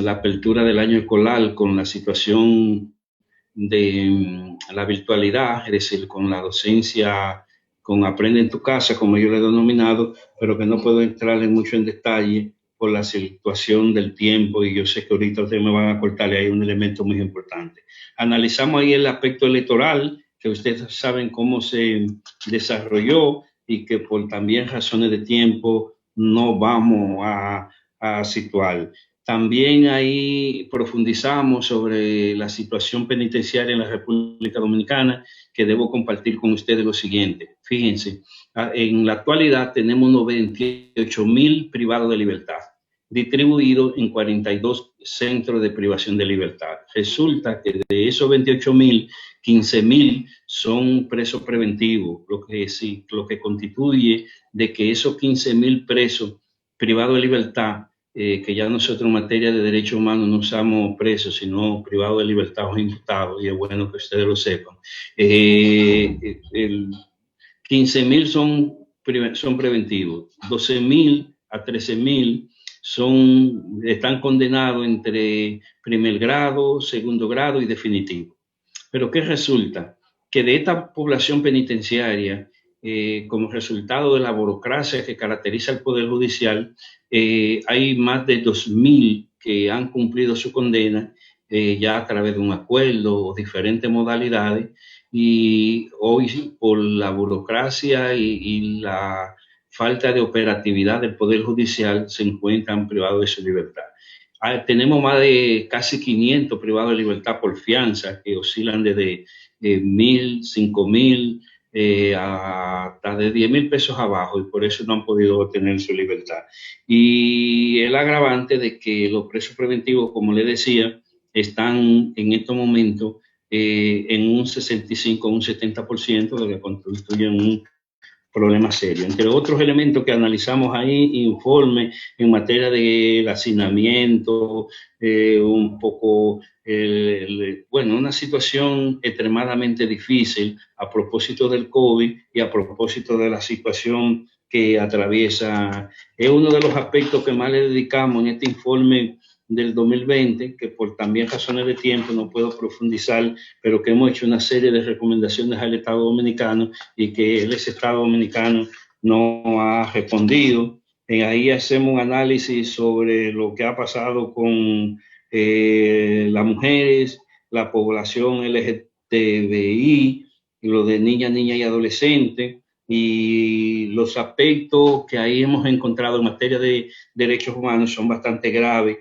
apertura del año escolar con la situación de la virtualidad, es decir, con la docencia, con Aprende en tu casa, como yo le he denominado, pero que no puedo entrar mucho en detalle por la situación del tiempo, y yo sé que ahorita ustedes me van a cortar y hay un elemento muy importante. Analizamos ahí el aspecto electoral, que ustedes saben cómo se desarrolló y que por también razones de tiempo no vamos a situar. También ahí profundizamos sobre la situación penitenciaria en la República Dominicana, que debo compartir con ustedes lo siguiente. Fíjense, en la actualidad tenemos 98.000 privados de libertad, distribuidos en 42 centros de privación de libertad. Resulta que de esos 28.000, 15.000 son presos preventivos, lo que constituye de que esos 15.000 presos privados de libertad, que ya nosotros en materia de derechos humanos no usamos presos, sino privados de libertad o imputados, y es bueno que ustedes lo sepan. 15.000 son preventivos, 12.000 a 13.000 están condenados entre primer grado, segundo grado y definitivo. Pero ¿qué resulta? Que de esta población penitenciaria, como resultado de la burocracia que caracteriza al Poder Judicial, hay más de 2.000 que han cumplido su condena ya a través de un acuerdo o diferentes modalidades, y hoy por la burocracia y la falta de operatividad del Poder Judicial se encuentran privados de su libertad. Tenemos más de casi 500 privados de libertad por fianza, que oscilan desde 1.000, 5.000 hasta de 10.000 pesos abajo, y por eso no han podido obtener su libertad. Y el agravante de que los presos preventivos, como les decía, están en estos momentos en un 65 o un 70%, lo que constituye un problema serio. Entre otros elementos que analizamos ahí, informe en materia de hacinamiento, un poco, bueno, una situación extremadamente difícil a propósito del COVID y a propósito de la situación que atraviesa. Es uno de los aspectos que más le dedicamos en este informe del 2020, que por también razones de tiempo no puedo profundizar, pero que hemos hecho una serie de recomendaciones al Estado Dominicano y que el Estado Dominicano no ha respondido. Ahí hacemos un análisis sobre lo que ha pasado con las mujeres, la población LGTBI, lo de niñas y adolescentes, y los aspectos que ahí hemos encontrado en materia de derechos humanos son bastante graves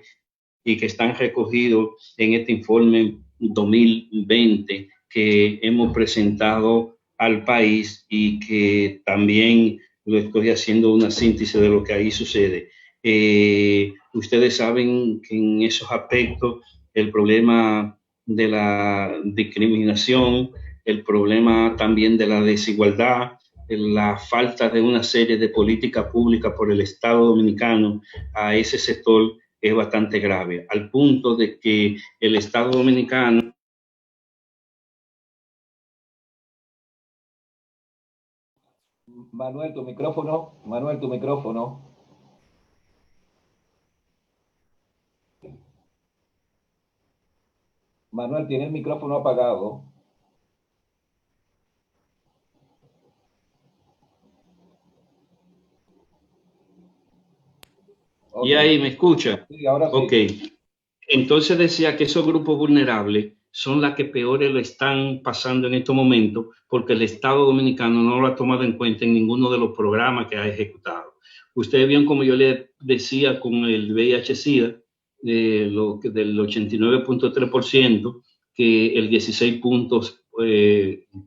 y que están recogidos en este informe 2020 que hemos presentado al país, y que también lo estoy haciendo una síntesis de lo que ahí sucede. Ustedes saben que en esos aspectos el problema de la discriminación, el problema también de la desigualdad, la falta de una serie de políticas públicas por el Estado Dominicano a ese sector es bastante grave, al punto de que el Estado Dominicano... Manuel, tu micrófono. Manuel, tu micrófono. Manuel, tiene el micrófono apagado. Okay. ¿Y ahí me escucha? Sí, ahora sí. Ok. Entonces decía que esos grupos vulnerables son las que peores lo están pasando en estos momentos, porque el Estado Dominicano no lo ha tomado en cuenta en ninguno de los programas que ha ejecutado. Ustedes vieron, como yo les decía, con el VIH-Sida, del 89.3%, que el 16 puntos,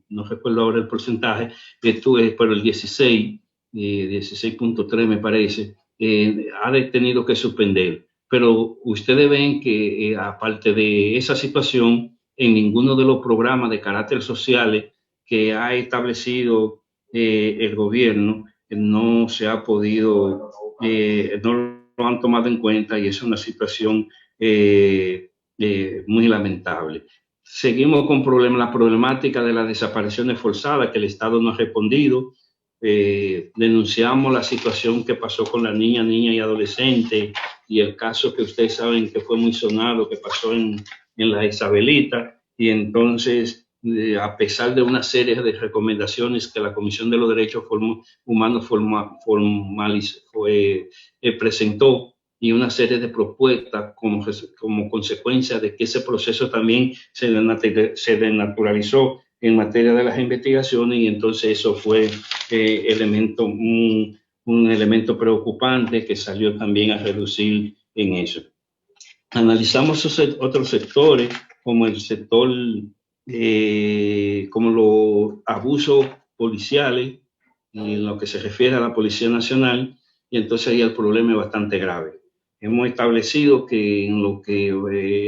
no recuerdo ahora el porcentaje, pero el 16.3 me parece, ha tenido que suspender. Pero ustedes ven que aparte de esa situación, en ninguno de los programas de carácter social que ha establecido el gobierno no se ha podido, no lo han tomado en cuenta, y es una situación muy lamentable. Seguimos con la problemática de las desapariciones forzadas, que el Estado no ha respondido. Denunciamos la situación que pasó con las niñas y adolescentes, y el caso que ustedes saben que fue muy sonado, que pasó en la Isabelita, y entonces a pesar de una serie de recomendaciones que la Comisión de los Derechos Humanos presentó, y una serie de propuestas como consecuencia de que ese proceso también se desnaturalizó en materia de las investigaciones, y entonces eso fue un elemento preocupante que salió también a reducir en eso. Analizamos otros sectores, como el sector, como los abusos policiales, en lo que se refiere a la Policía Nacional, y entonces ahí el problema es bastante grave. Hemos establecido que en lo que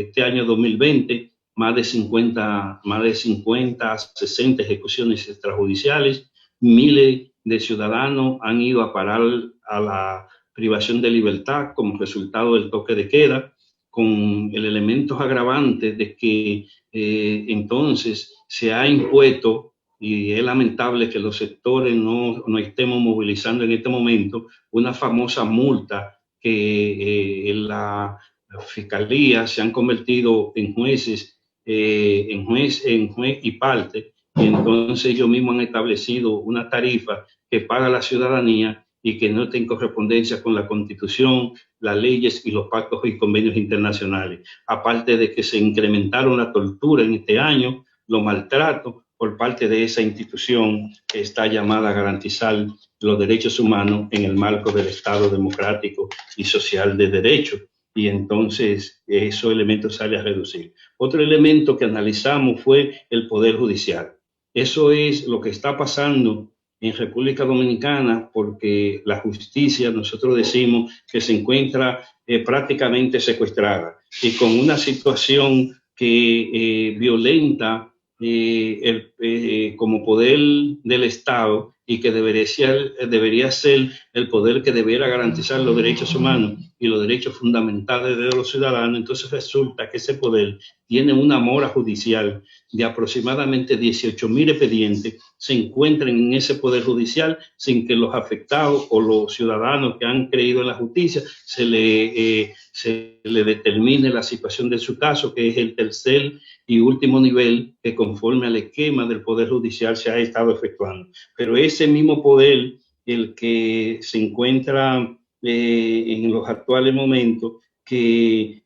este año 2020, más de 50 a 60 ejecuciones extrajudiciales, miles de ciudadanos han ido a parar a la privación de libertad como resultado del toque de queda, con el elemento agravante de que entonces se ha impuesto, y es lamentable que los sectores no estemos movilizando en este momento, una famosa multa que en la fiscalía se han convertido en juez y parte, y entonces ellos mismos han establecido una tarifa que paga la ciudadanía y que no está en correspondencia con la Constitución, las leyes y los pactos y convenios internacionales. Aparte de que se incrementaron la tortura en este año, los maltratos por parte de esa institución que está llamada a garantizar los derechos humanos en el marco del Estado democrático y social de derecho. Y entonces esos elementos salen a reducir. Otro elemento que analizamos fue el Poder Judicial. Eso es lo que está pasando en República Dominicana, porque la justicia, nosotros decimos que se encuentra prácticamente secuestrada y con una situación que violenta como poder del Estado, y que debería ser el poder que debiera garantizar los derechos humanos y los derechos fundamentales de los ciudadanos. Entonces resulta que ese poder tiene una mora judicial de aproximadamente 18.000 expedientes, se encuentran en ese poder judicial sin que los afectados o los ciudadanos que han creído en la justicia se le determine la situación de su caso, que es el tercer y último nivel que conforme al esquema del Poder Judicial se ha estado efectuando. Pero ese mismo poder, el que se encuentra en los actuales momentos, que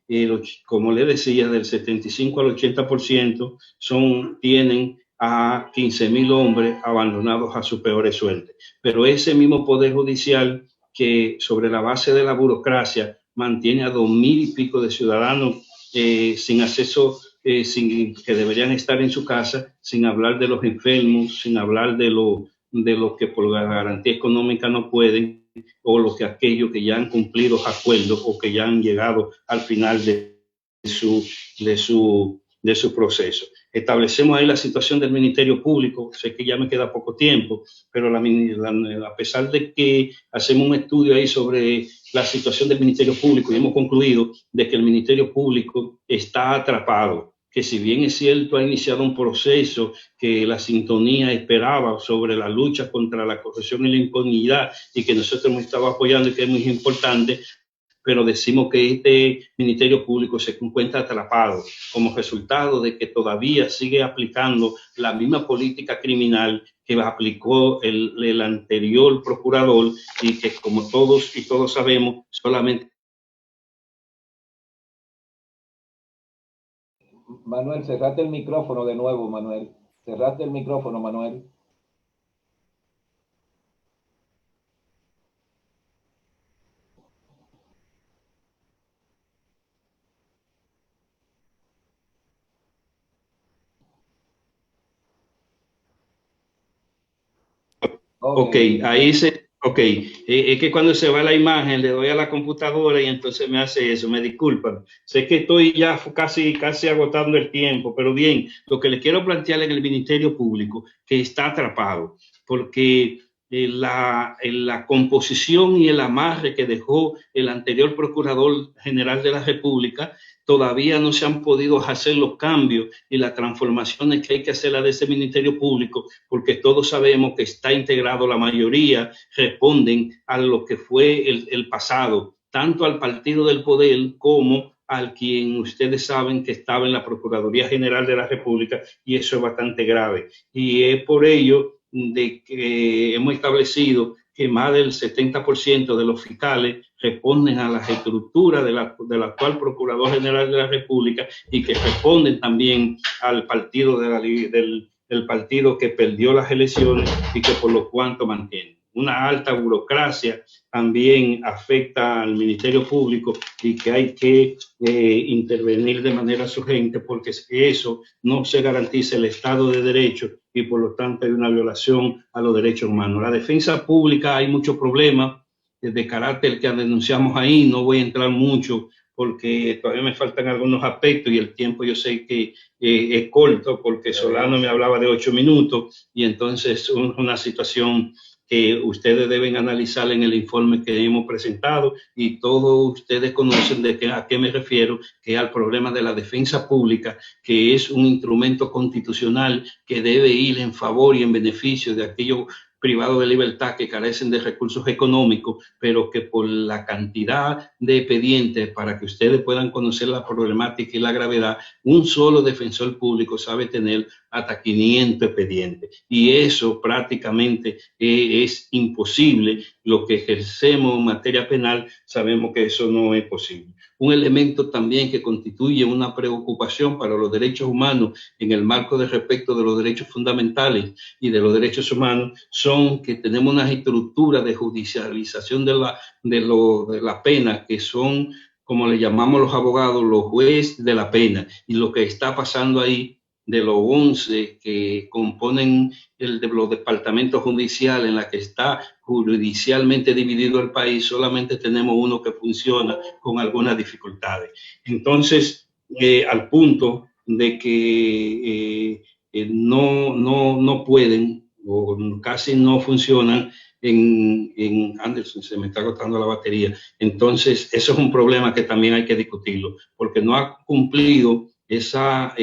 como le decía, del 75 al 80% tienen a 15.000 hombres abandonados a su peor suerte. Pero ese mismo Poder Judicial, que sobre la base de la burocracia mantiene a 2.000 y pico de ciudadanos sin acceso, que deberían estar en su casa, sin hablar de los enfermos, sin hablar de los que por la garantía económica no pueden, o aquellos que ya han cumplido acuerdos o que ya han llegado al final de su proceso. Establecemos ahí la situación del Ministerio Público. Sé que ya me queda poco tiempo, pero a pesar de que hacemos un estudio ahí sobre la situación del Ministerio Público y hemos concluido de que el Ministerio Público está atrapado, que si bien es cierto ha iniciado un proceso que la sintonía esperaba sobre la lucha contra la corrupción y la impunidad, y que nosotros hemos estado apoyando y que es muy importante, pero decimos que este Ministerio Público se encuentra atrapado como resultado de que todavía sigue aplicando la misma política criminal que aplicó el anterior procurador, y que, como todos y todos sabemos, solamente... Manuel, cerrate el micrófono de nuevo, Manuel. Cerrate el micrófono, Manuel. Ahí es que cuando se va la imagen le doy a la computadora y entonces me hace eso, me disculpan. Sé que estoy ya casi agotando el tiempo, pero bien, lo que le quiero plantear en el Ministerio Público, que está atrapado, porque la composición y el amarre que dejó el anterior Procurador General de la República, todavía no se han podido hacer los cambios y las transformaciones que hay que hacer de ese Ministerio Público, porque todos sabemos que está integrado, la mayoría responden a lo que fue el pasado, tanto al partido del poder como al quien ustedes saben que estaba en la Procuraduría General de la República, y eso es bastante grave. Y es por ello de que hemos establecido que más del 70% de los fiscales responden a las estructuras del actual Procurador General de la República, y que responden también al partido del partido que perdió las elecciones y que por lo cuanto mantiene. Una alta burocracia también afecta al Ministerio Público, y que hay que intervenir de manera urgente, porque eso no se garantiza el Estado de Derecho, y por lo tanto hay una violación a los derechos humanos. La defensa pública, hay muchos problemas de carácter que denunciamos ahí. No voy a entrar mucho porque todavía me faltan algunos aspectos, y el tiempo yo sé que es corto, porque Solano me hablaba de 8 minutos, y entonces es una situación que ustedes deben analizar en el informe que hemos presentado, y todos ustedes conocen a qué me refiero, que es al problema de la defensa pública, que es un instrumento constitucional que debe ir en favor y en beneficio de aquellos privados de libertad que carecen de recursos económicos, pero que por la cantidad de expedientes, para que ustedes puedan conocer la problemática y la gravedad, un solo defensor público sabe tener hasta 500 expedientes, y eso prácticamente es imposible. Lo que ejercemos en materia penal, sabemos que eso no es posible. Un elemento también que constituye una preocupación para los derechos humanos en el marco de respeto de los derechos fundamentales y de los derechos humanos son que tenemos una estructura de judicialización de la pena, que son, como le llamamos los abogados, los jueces de la pena. Y lo que está pasando ahí, de los 11 que componen los departamentos judiciales, en la que está judicialmente dividido el país, solamente tenemos uno que funciona con algunas dificultades. Entonces, al punto de que no pueden, o casi no funcionan en Anderson, se me está agotando la batería. Entonces, eso es un problema que también hay que discutirlo, porque no ha cumplido esa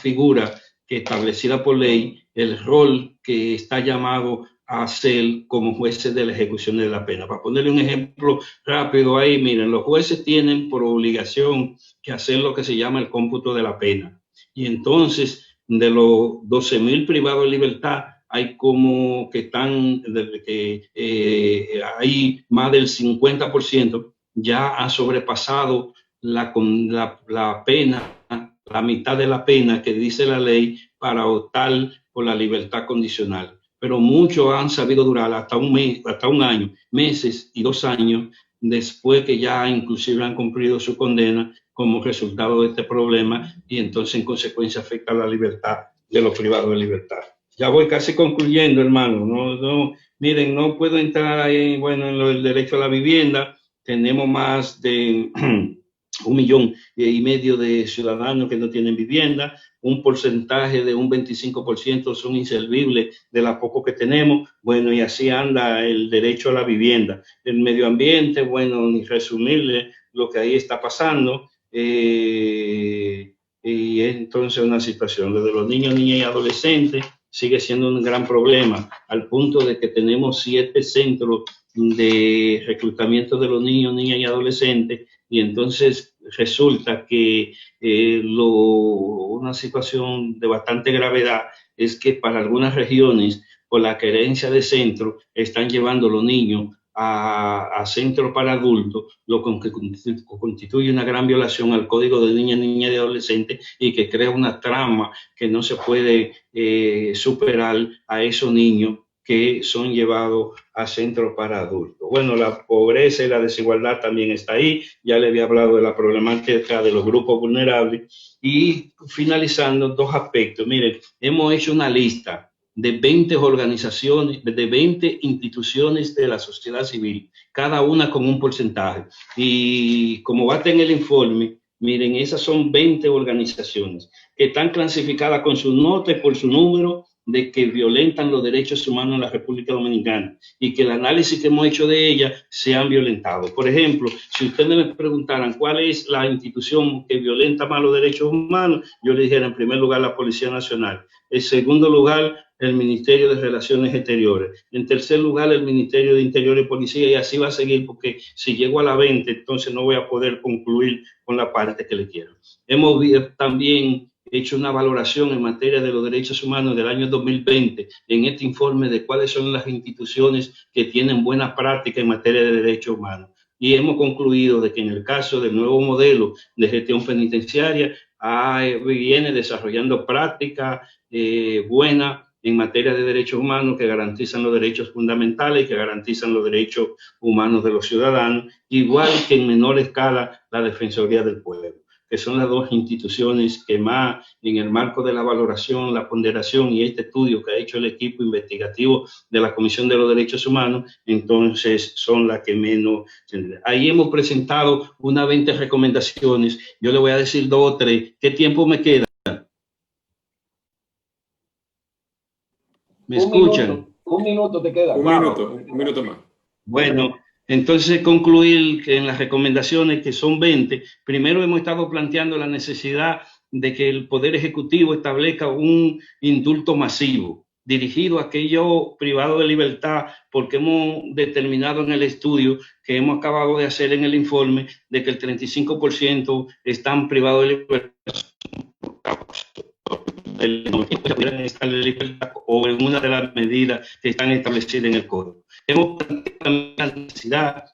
figura que establecida por ley, el rol que está llamado a hacer como jueces de la ejecución de la pena. Para ponerle un ejemplo rápido ahí, miren, los jueces tienen por obligación que hacer lo que se llama el cómputo de la pena. Y entonces, de los 12,000 privados de libertad, hay como que hay más del 50% ya ha sobrepasado la pena, la mitad de la pena que dice la ley para optar por la libertad condicional. Pero muchos han sabido durar hasta un año, meses y 2 años, después que ya inclusive han cumplido su condena como resultado de este problema, y entonces en consecuencia afecta la libertad de los privados de libertad. Ya voy casi concluyendo, hermano. Miren, no puedo entrar ahí, en el derecho a la vivienda. Tenemos más de 1,5 millones de ciudadanos que no tienen vivienda. Un porcentaje de un 25% son inservibles de la poco que tenemos. Y así anda el derecho a la vivienda. El medio ambiente, ni resumirle lo que ahí está pasando. Y entonces una situación desde los niños, niñas y adolescentes sigue siendo un gran problema, al punto de que tenemos 7 centros de reclutamiento de los niños, niñas y adolescentes, y entonces resulta que una situación de bastante gravedad es que para algunas regiones, por la carencia de centros, están llevando los niños a centros para adultos, lo que constituye una gran violación al Código de Niñas, Niñas y Adolescentes, y que crea una trama que no se puede superar a esos niños que son llevados a centros para adultos. La pobreza y la desigualdad también está ahí. Ya le había hablado de la problemática de los grupos vulnerables. Y finalizando, 2 aspectos. Miren, hemos hecho una lista de 20 organizaciones, de 20 instituciones de la sociedad civil, cada una con un porcentaje. Y como va a tener el informe, miren, esas son 20 organizaciones que están clasificadas con sus notas por su número de que violentan los derechos humanos en la República Dominicana, y que el análisis que hemos hecho de ellas se han violentado. Por ejemplo, si ustedes me preguntaran cuál es la institución que violenta más los derechos humanos, yo les dijera en primer lugar la Policía Nacional, en segundo lugar el Ministerio de Relaciones Exteriores. En tercer lugar, el Ministerio de Interior y Policía, y así va a seguir, porque si llego a la 20, entonces no voy a poder concluir con la parte que le quiero. Hemos también hecho una valoración en materia de los derechos humanos del año 2020 en este informe de cuáles son las instituciones que tienen buenas prácticas en materia de derechos humanos. Y hemos concluido de que en el caso del nuevo modelo de gestión penitenciaria viene desarrollando prácticas buenas en materia de derechos humanos que garantizan los derechos fundamentales y que garantizan los derechos humanos de los ciudadanos, igual que en menor escala la Defensoría del Pueblo, que son las dos instituciones que más, en el marco de la valoración, la ponderación y este estudio que ha hecho el equipo investigativo de la Comisión de los Derechos Humanos, entonces son las que menos. Ahí hemos presentado unas 20 recomendaciones. Yo le voy a decir 2 o 3. ¿Qué tiempo me queda? ¿Me escuchan? Un minuto te queda. Un minuto más. Bueno, entonces concluir que en las recomendaciones, que son 20, primero hemos estado planteando la necesidad de que el Poder Ejecutivo establezca un indulto masivo dirigido a aquellos privados de libertad, porque hemos determinado en el estudio que hemos acabado de hacer en el informe de que el 35% están privados de libertad o en una de las medidas que están establecidas en el código. Hemos planteado la necesidad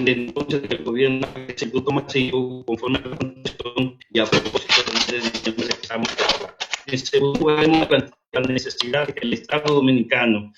de entonces que el gobierno haga ese indulto masivo conforme a la Constitución y a propósito de diciembre que estamos. En segundo lugar, hemos planteado la necesidad de que el Estado dominicano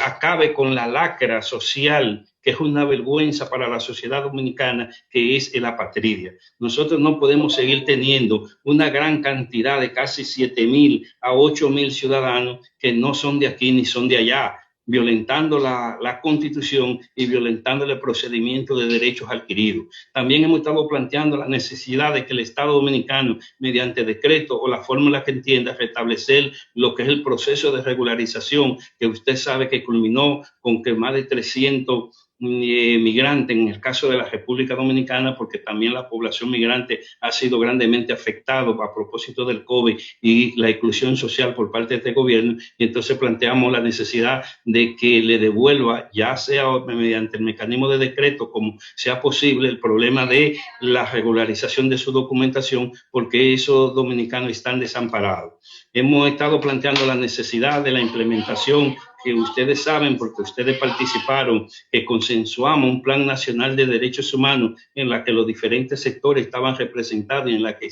acabe con la lacra social, que es una vergüenza para la sociedad dominicana, que es la apatridia. Nosotros no podemos seguir teniendo una gran cantidad de casi 7,000 a 8,000 ciudadanos que no son de aquí ni son de allá, violentando la Constitución y violentando el procedimiento de derechos adquiridos. También hemos estado planteando la necesidad de que el Estado dominicano, mediante decreto o la fórmula que entienda, restablecer lo que es el proceso de regularización, que usted sabe que culminó con que más de 300 migrantes en el caso de la República Dominicana, porque también la población migrante ha sido grandemente afectada a propósito del COVID y la exclusión social por parte de este gobierno. Y entonces planteamos la necesidad de que le devuelva, ya sea mediante el mecanismo de decreto, como sea posible, el problema de la regularización de su documentación, porque esos dominicanos están desamparados. Hemos estado planteando la necesidad de la implementación, que ustedes saben, porque ustedes participaron, que consensuamos un plan nacional de derechos humanos en la que los diferentes sectores estaban representados y en la que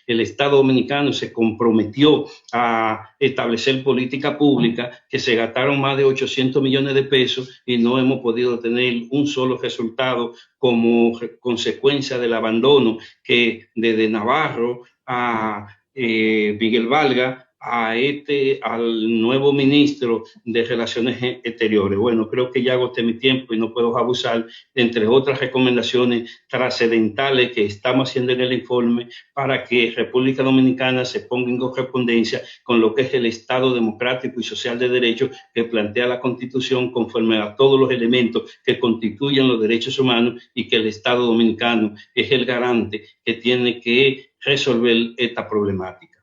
el Estado dominicano se comprometió a establecer política pública, que se gastaron más de 800 millones de pesos y no hemos podido tener un solo resultado como consecuencia del abandono que desde Navarro a Miguel Valga al nuevo ministro de Relaciones Exteriores. Bueno, creo que ya agoté mi tiempo y no puedo abusar, entre otras recomendaciones trascendentales que estamos haciendo en el informe para que República Dominicana se ponga en correspondencia con lo que es el Estado democrático y social de derecho que plantea la Constitución, conforme a todos los elementos que constituyen los derechos humanos, y que el Estado dominicano es el garante que tiene que resolver esta problemática.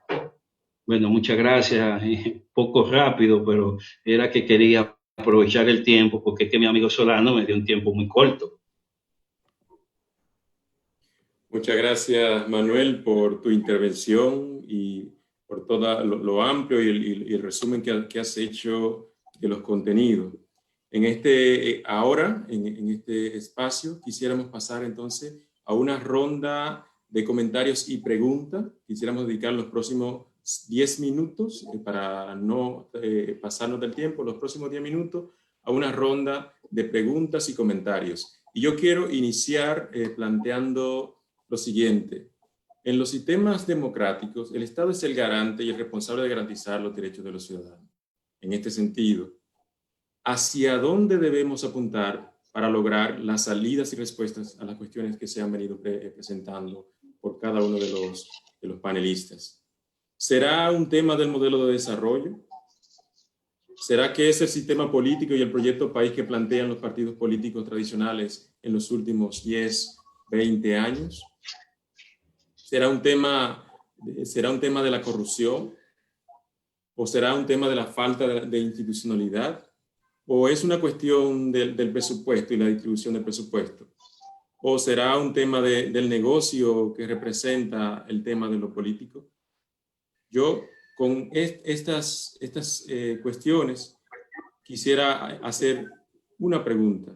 Bueno, muchas gracias. Poco rápido, pero era que quería aprovechar el tiempo, porque es que mi amigo Solano me dio un tiempo muy corto. Muchas gracias, Manuel, por tu intervención y por todo lo amplio y el resumen que has hecho de los contenidos. Ahora, en este espacio, quisiéramos pasar entonces a una ronda de comentarios y preguntas. Quisiéramos dedicar los próximos 10 minutos, para no pasarnos del tiempo, los próximos 10 minutos, a una ronda de preguntas y comentarios. Y yo quiero iniciar planteando lo siguiente. En los sistemas democráticos, el Estado es el garante y el responsable de garantizar los derechos de los ciudadanos. En este sentido, ¿hacia dónde debemos apuntar para lograr las salidas y respuestas a las cuestiones que se han venido presentando por cada uno de los panelistas? ¿Será un tema del modelo de desarrollo? ¿Será que es el sistema político y el proyecto país que plantean los partidos políticos tradicionales en los últimos 10, 20 años? ¿Será un tema de la corrupción? ¿O será un tema de la falta de institucionalidad? ¿O es una cuestión del presupuesto y la distribución del presupuesto? ¿O será un tema del negocio que representa el tema de lo político? Yo, con estas cuestiones, quisiera hacer una pregunta.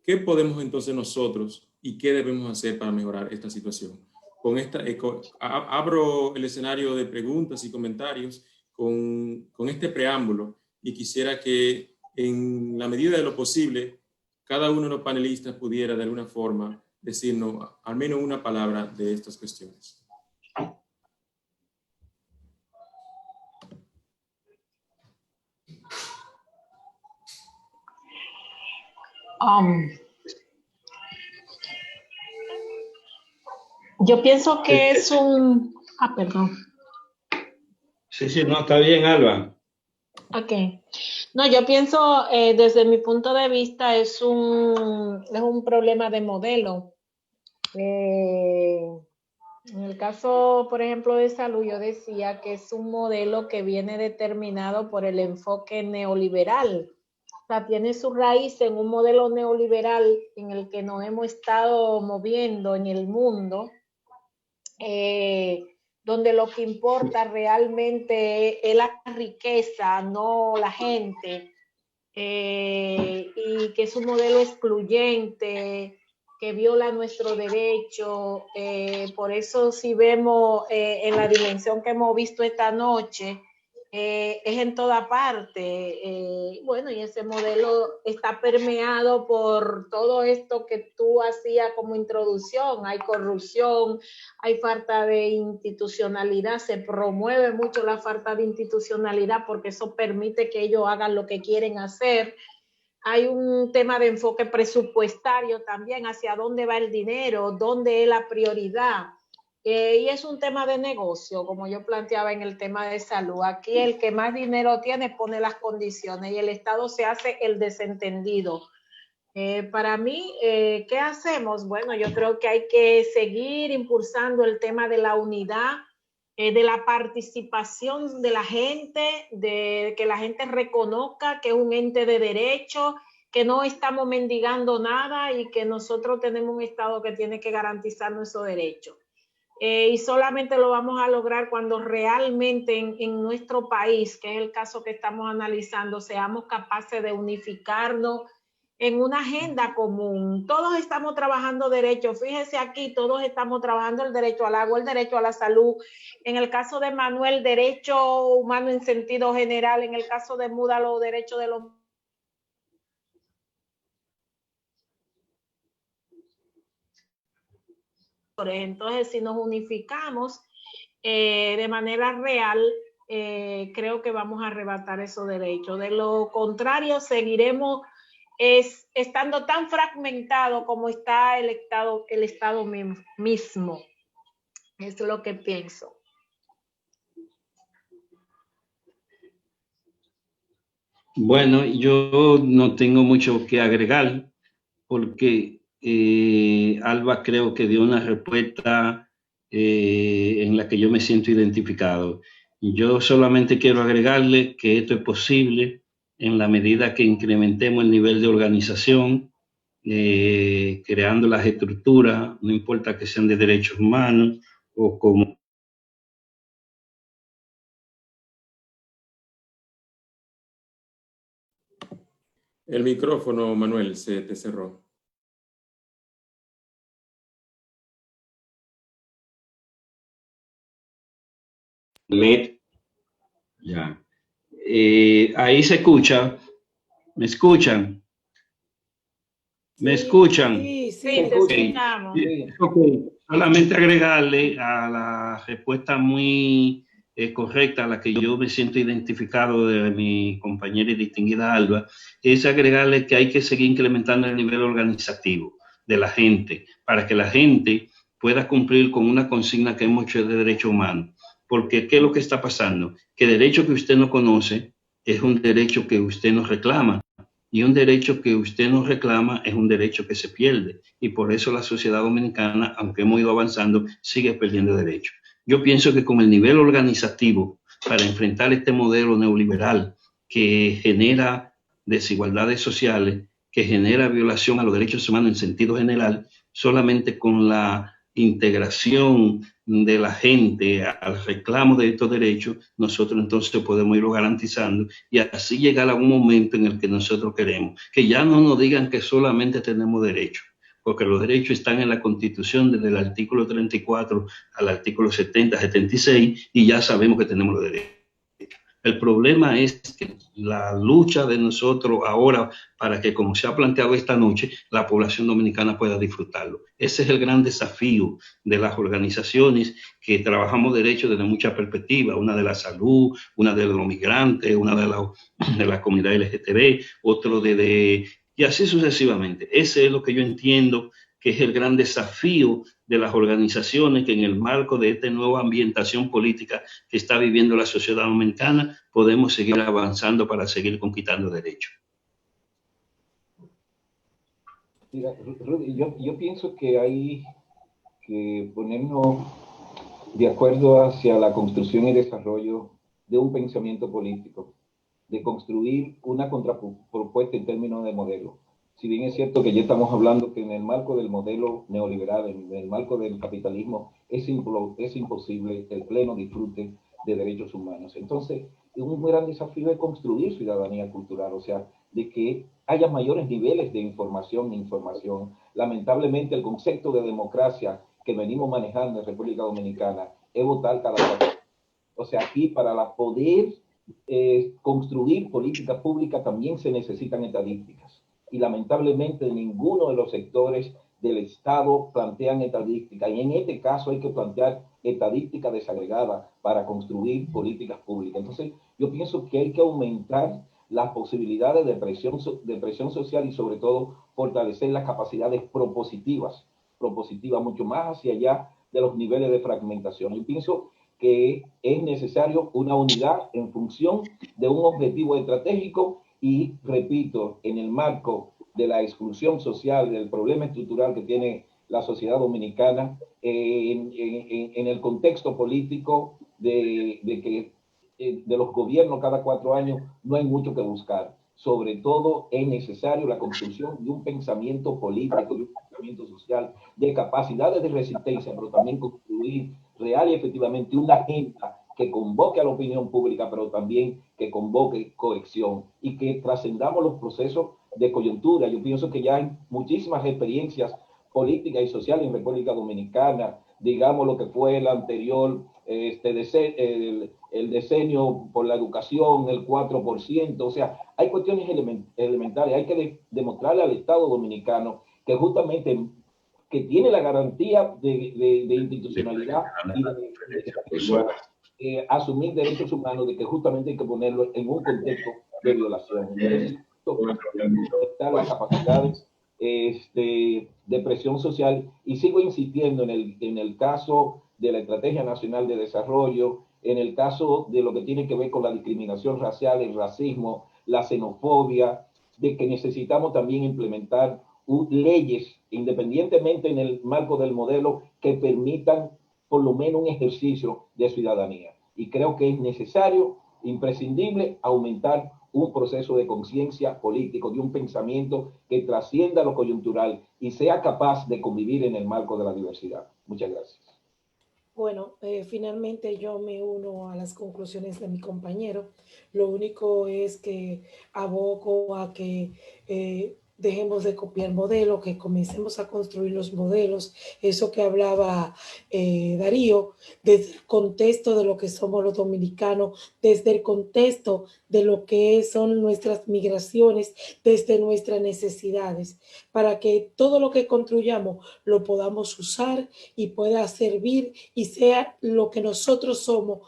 ¿Qué podemos entonces nosotros y qué debemos hacer para mejorar esta situación? Abro el escenario de preguntas y comentarios con este preámbulo y quisiera que en la medida de lo posible cada uno de los panelistas pudiera de alguna forma decirnos al menos una palabra de estas cuestiones. Yo pienso que es un... perdón. Sí, no, está bien, Alba. Ok. No, yo pienso, desde mi punto de vista, es un problema de modelo. En el caso, por ejemplo, de salud, yo decía que es un modelo que viene determinado por el enfoque neoliberal. O sea, tiene su raíz en un modelo neoliberal en el que nos hemos estado moviendo en el mundo, donde lo que importa realmente es la riqueza, no la gente, y que es un modelo excluyente, que viola nuestro derecho. Por eso si vemos en la dimensión que hemos visto esta noche, es en toda parte. Bueno, y ese modelo está permeado por todo esto que tú hacías como introducción. Hay corrupción, hay falta de institucionalidad, se promueve mucho la falta de institucionalidad porque eso permite que ellos hagan lo que quieren hacer. Hay un tema de enfoque presupuestario también, hacia dónde va el dinero, dónde es la prioridad. Y es un tema de negocio, como yo planteaba en el tema de salud. Aquí el que más dinero tiene pone las condiciones y el Estado se hace el desentendido. Para mí, ¿qué hacemos? Bueno, yo creo que hay que seguir impulsando el tema de la unidad, de la participación de la gente, de que la gente reconozca que es un ente de derecho, que no estamos mendigando nada y que nosotros tenemos un Estado que tiene que garantizar nuestros derechos. Y solamente lo vamos a lograr cuando realmente en nuestro país, que es el caso que estamos analizando, seamos capaces de unificarnos en una agenda común. Todos estamos trabajando derechos. Fíjese aquí, todos estamos trabajando el derecho al agua, el derecho a la salud. En el caso de Manuel, derecho humano en sentido general. En el caso de Muda, los derechos de los... Entonces, si nos unificamos de manera real, creo que vamos a arrebatar esos derechos. De lo contrario, seguiremos estando tan fragmentado como está el Estado mismo. Es lo que pienso. Bueno, yo no tengo mucho que agregar porque Alba creo que dio una respuesta en la que yo me siento identificado. Yo solamente quiero agregarle que esto es posible en la medida que incrementemos el nivel de organización, creando las estructuras, no importa que sean de derechos humanos o como... El micrófono, Manuel, se te cerró. Ya. Ahí se escucha. ¿Me escuchan? ¿Me escuchan? Sí, te escuchamos. Okay. Solamente agregarle a la respuesta muy correcta a la que yo me siento identificado de mi compañera y distinguida Alba, es agregarle que hay que seguir incrementando el nivel organizativo de la gente para que la gente pueda cumplir con una consigna que hemos hecho de derecho humano. Porque, ¿qué es lo que está pasando? Que derecho que usted no conoce es un derecho que usted no reclama. Y un derecho que usted no reclama es un derecho que se pierde. Y por eso la sociedad dominicana, aunque hemos ido avanzando, sigue perdiendo derechos. Yo pienso que con el nivel organizativo para enfrentar este modelo neoliberal que genera desigualdades sociales, que genera violación a los derechos humanos en sentido general, solamente con la integración de la gente al reclamo de estos derechos, nosotros entonces podemos irlo garantizando y así llegar a un momento en el que nosotros queremos, que ya no nos digan que solamente tenemos derechos, porque los derechos están en la Constitución desde el artículo 34 al artículo 70, 76, y ya sabemos que tenemos los derechos. El problema es que la lucha de nosotros ahora para que, como se ha planteado esta noche, la población dominicana pueda disfrutarlo. Ese es el gran desafío de las organizaciones que trabajamos derechos desde muchas perspectivas, una de la salud, una de los migrantes, una de la comunidad LGTB, otro y así sucesivamente. Ese es lo que yo entiendo que es el gran desafío de las organizaciones, que en el marco de esta nueva ambientación política que está viviendo la sociedad dominicana, podemos seguir avanzando para seguir conquistando derechos. Mira, Rudy, yo pienso que hay que ponernos de acuerdo hacia la construcción y desarrollo de un pensamiento político, de construir una contrapropuesta en términos de modelo. Si bien es cierto que ya estamos hablando que en el marco del modelo neoliberal, en el marco del capitalismo, es imposible el pleno disfrute de derechos humanos. Entonces, un gran desafío es construir ciudadanía cultural, o sea, de que haya mayores niveles de información. Lamentablemente, el concepto de democracia que venimos manejando en República Dominicana es votar cada 4 años. O sea, aquí para poder construir política pública también se necesitan estadísticas. Y lamentablemente ninguno de los sectores del Estado plantean estadísticas. Y en este caso hay que plantear estadística desagregada para construir políticas públicas. Entonces, yo pienso que hay que aumentar las posibilidades de presión social y sobre todo fortalecer las capacidades propositivas mucho más hacia allá de los niveles de fragmentación. Yo pienso que es necesario una unidad en función de un objetivo estratégico y, repito, en el marco de la exclusión social, del problema estructural que tiene la sociedad dominicana, en el contexto político de que de los gobiernos cada 4 años no hay mucho que buscar. Sobre todo es necesario la construcción de un pensamiento político, de un pensamiento social, de capacidades de resistencia, pero también construir real y efectivamente una agenda que convoque a la opinión pública, pero también que convoque cohesión y que trascendamos los procesos de coyuntura. Yo pienso que ya hay muchísimas experiencias políticas y sociales en República Dominicana, digamos lo que fue el anterior, el decenio por la educación, el 4%, o sea, hay cuestiones elementales, hay que demostrarle al Estado dominicano que justamente que tiene la garantía de institucionalidad y de asumir derechos humanos, de que justamente hay que ponerlo en un contexto de violación. Entonces, están las capacidades de presión social y sigo insistiendo en el caso de la Estrategia Nacional de Desarrollo, en el caso de lo que tiene que ver con la discriminación racial, el racismo, la xenofobia, de que necesitamos también implementar leyes, independientemente en el marco del modelo, que permitan por lo menos un ejercicio de ciudadanía. Y creo que es necesario, imprescindible, aumentar un proceso de conciencia político, de un pensamiento que trascienda lo coyuntural y sea capaz de convivir en el marco de la diversidad. Muchas gracias. Bueno, finalmente yo me uno a las conclusiones de mi compañero. Lo único es que abogo a que dejemos de copiar modelos, que comencemos a construir los modelos, eso que hablaba Darío, desde el contexto de lo que somos los dominicanos, desde el contexto de lo que son nuestras migraciones, desde nuestras necesidades, para que todo lo que construyamos lo podamos usar y pueda servir y sea lo que nosotros somos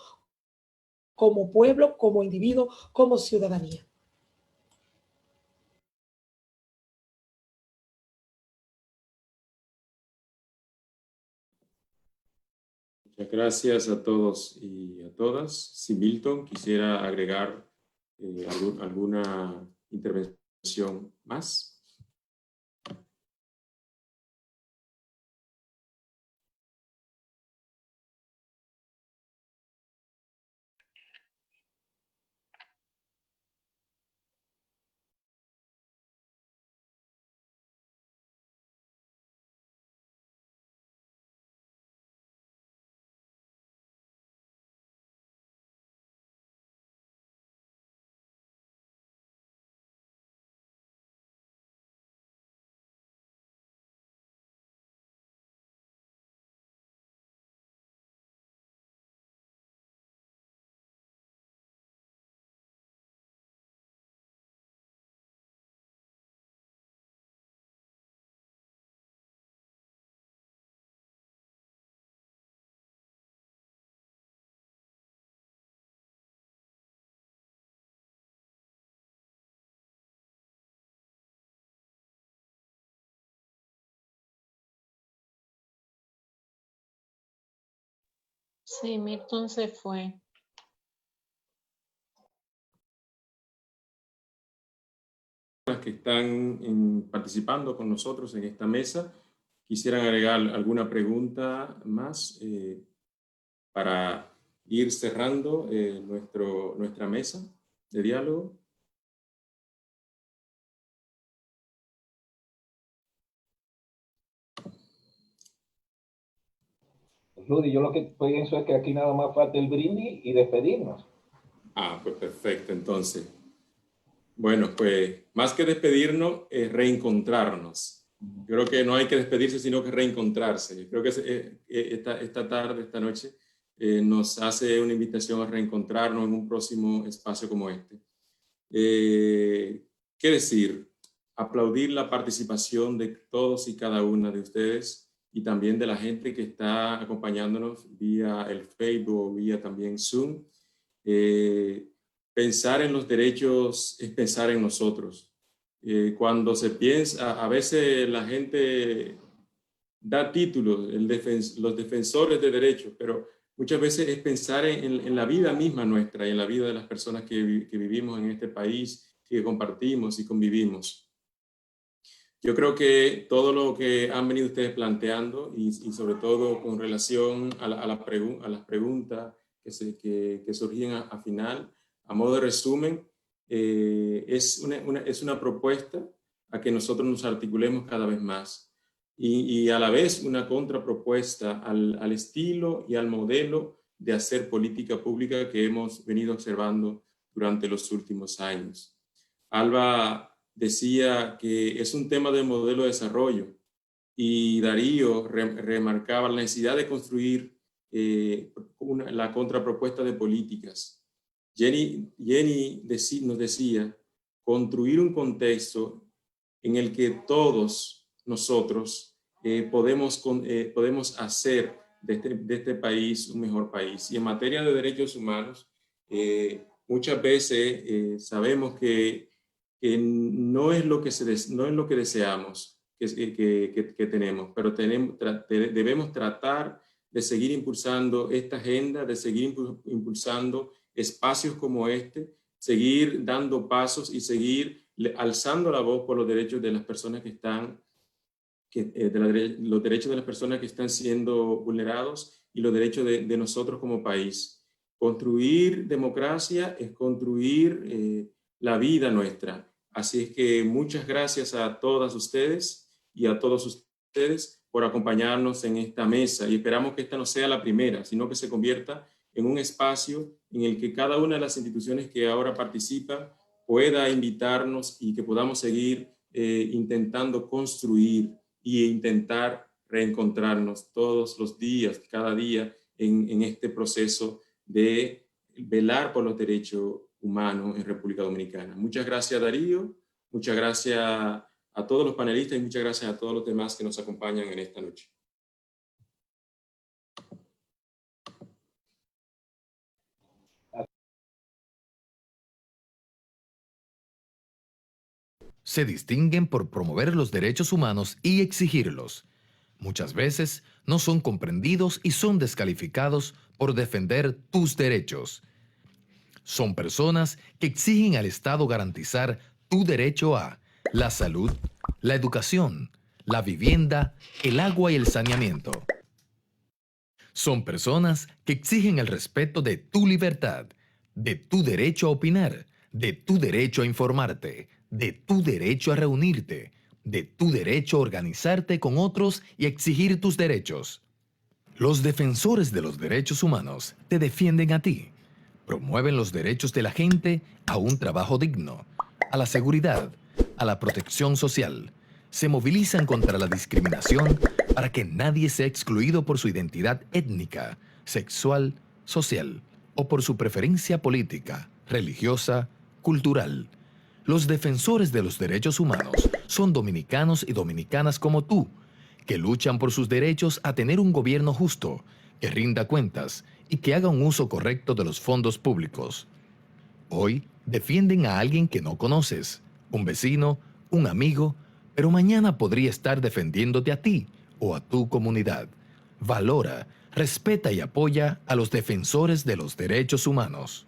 como pueblo, como individuo, como ciudadanía. Muchas gracias a todos y a todas. Si Milton quisiera agregar alguna intervención más. Sí, Milton se fue. Que están participando con nosotros en esta mesa, quisieran agregar alguna pregunta más para ir cerrando nuestra mesa de diálogo. Rudy, yo lo que pienso es que aquí nada más falta el brindis y despedirnos. Ah, pues perfecto, entonces. Bueno, pues más que despedirnos, es reencontrarnos. Yo creo que no hay que despedirse, sino que reencontrarse. Yo creo que esta tarde, esta noche, nos hace una invitación a reencontrarnos en un próximo espacio como este. ¿Qué decir? Aplaudir la participación de todos y cada una de ustedes y también de la gente que está acompañándonos vía el Facebook o vía también Zoom. Pensar en los derechos es pensar en nosotros. Cuando se piensa, a veces la gente da títulos, los defensores de derechos, pero muchas veces es pensar en la vida misma nuestra y en la vida de las personas que vivimos en este país, que compartimos y convivimos. Yo creo que todo lo que han venido ustedes planteando y sobre todo con relación a las preguntas que surgían a final, a modo de resumen, es una propuesta a que nosotros nos articulemos cada vez más y a la vez una contrapropuesta al estilo y al modelo de hacer política pública que hemos venido observando durante los últimos años. Alba decía que es un tema del modelo de desarrollo y Darío remarcaba la necesidad de construir la contrapropuesta de políticas. Jenny nos decía construir un contexto en el que todos nosotros podemos hacer de este país un mejor país. Y en materia de derechos humanos, muchas veces sabemos que no es lo que deseamos que tenemos, pero debemos tratar de seguir impulsando esta agenda, de seguir impulsando espacios como este, seguir dando pasos y seguir alzando la voz por los derechos de las personas los derechos de las personas que están siendo vulnerados y los derechos de nosotros como país. Construir democracia es construir la vida nuestra. Así es que muchas gracias a todas ustedes y a todos ustedes por acompañarnos en esta mesa y esperamos que esta no sea la primera, sino que se convierta en un espacio en el que cada una de las instituciones que ahora participan pueda invitarnos y que podamos seguir intentando construir e intentar reencontrarnos todos los días, cada día en este proceso de velar por los derechos humanos en República Dominicana. Muchas gracias, Darío. Muchas gracias a todos los panelistas y muchas gracias a todos los demás que nos acompañan en esta noche. Se distinguen por promover los derechos humanos y exigirlos. Muchas veces no son comprendidos y son descalificados por defender tus derechos. Son personas que exigen al Estado garantizar tu derecho a la salud, la educación, la vivienda, el agua y el saneamiento. Son personas que exigen el respeto de tu libertad, de tu derecho a opinar, de tu derecho a informarte, de tu derecho a reunirte, de tu derecho a organizarte con otros y exigir tus derechos. Los defensores de los derechos humanos te defienden a ti. Promueven los derechos de la gente a un trabajo digno, a la seguridad, a la protección social. Se movilizan contra la discriminación para que nadie sea excluido por su identidad étnica, sexual, social o por su preferencia política, religiosa, cultural. Los defensores de los derechos humanos son dominicanos y dominicanas como tú, que luchan por sus derechos a tener un gobierno justo, que rinda cuentas y que haga un uso correcto de los fondos públicos. Hoy defienden a alguien que no conoces, un vecino, un amigo, pero mañana podría estar defendiéndote a ti o a tu comunidad. valora, respeta y apoya a los defensores de los derechos humanos.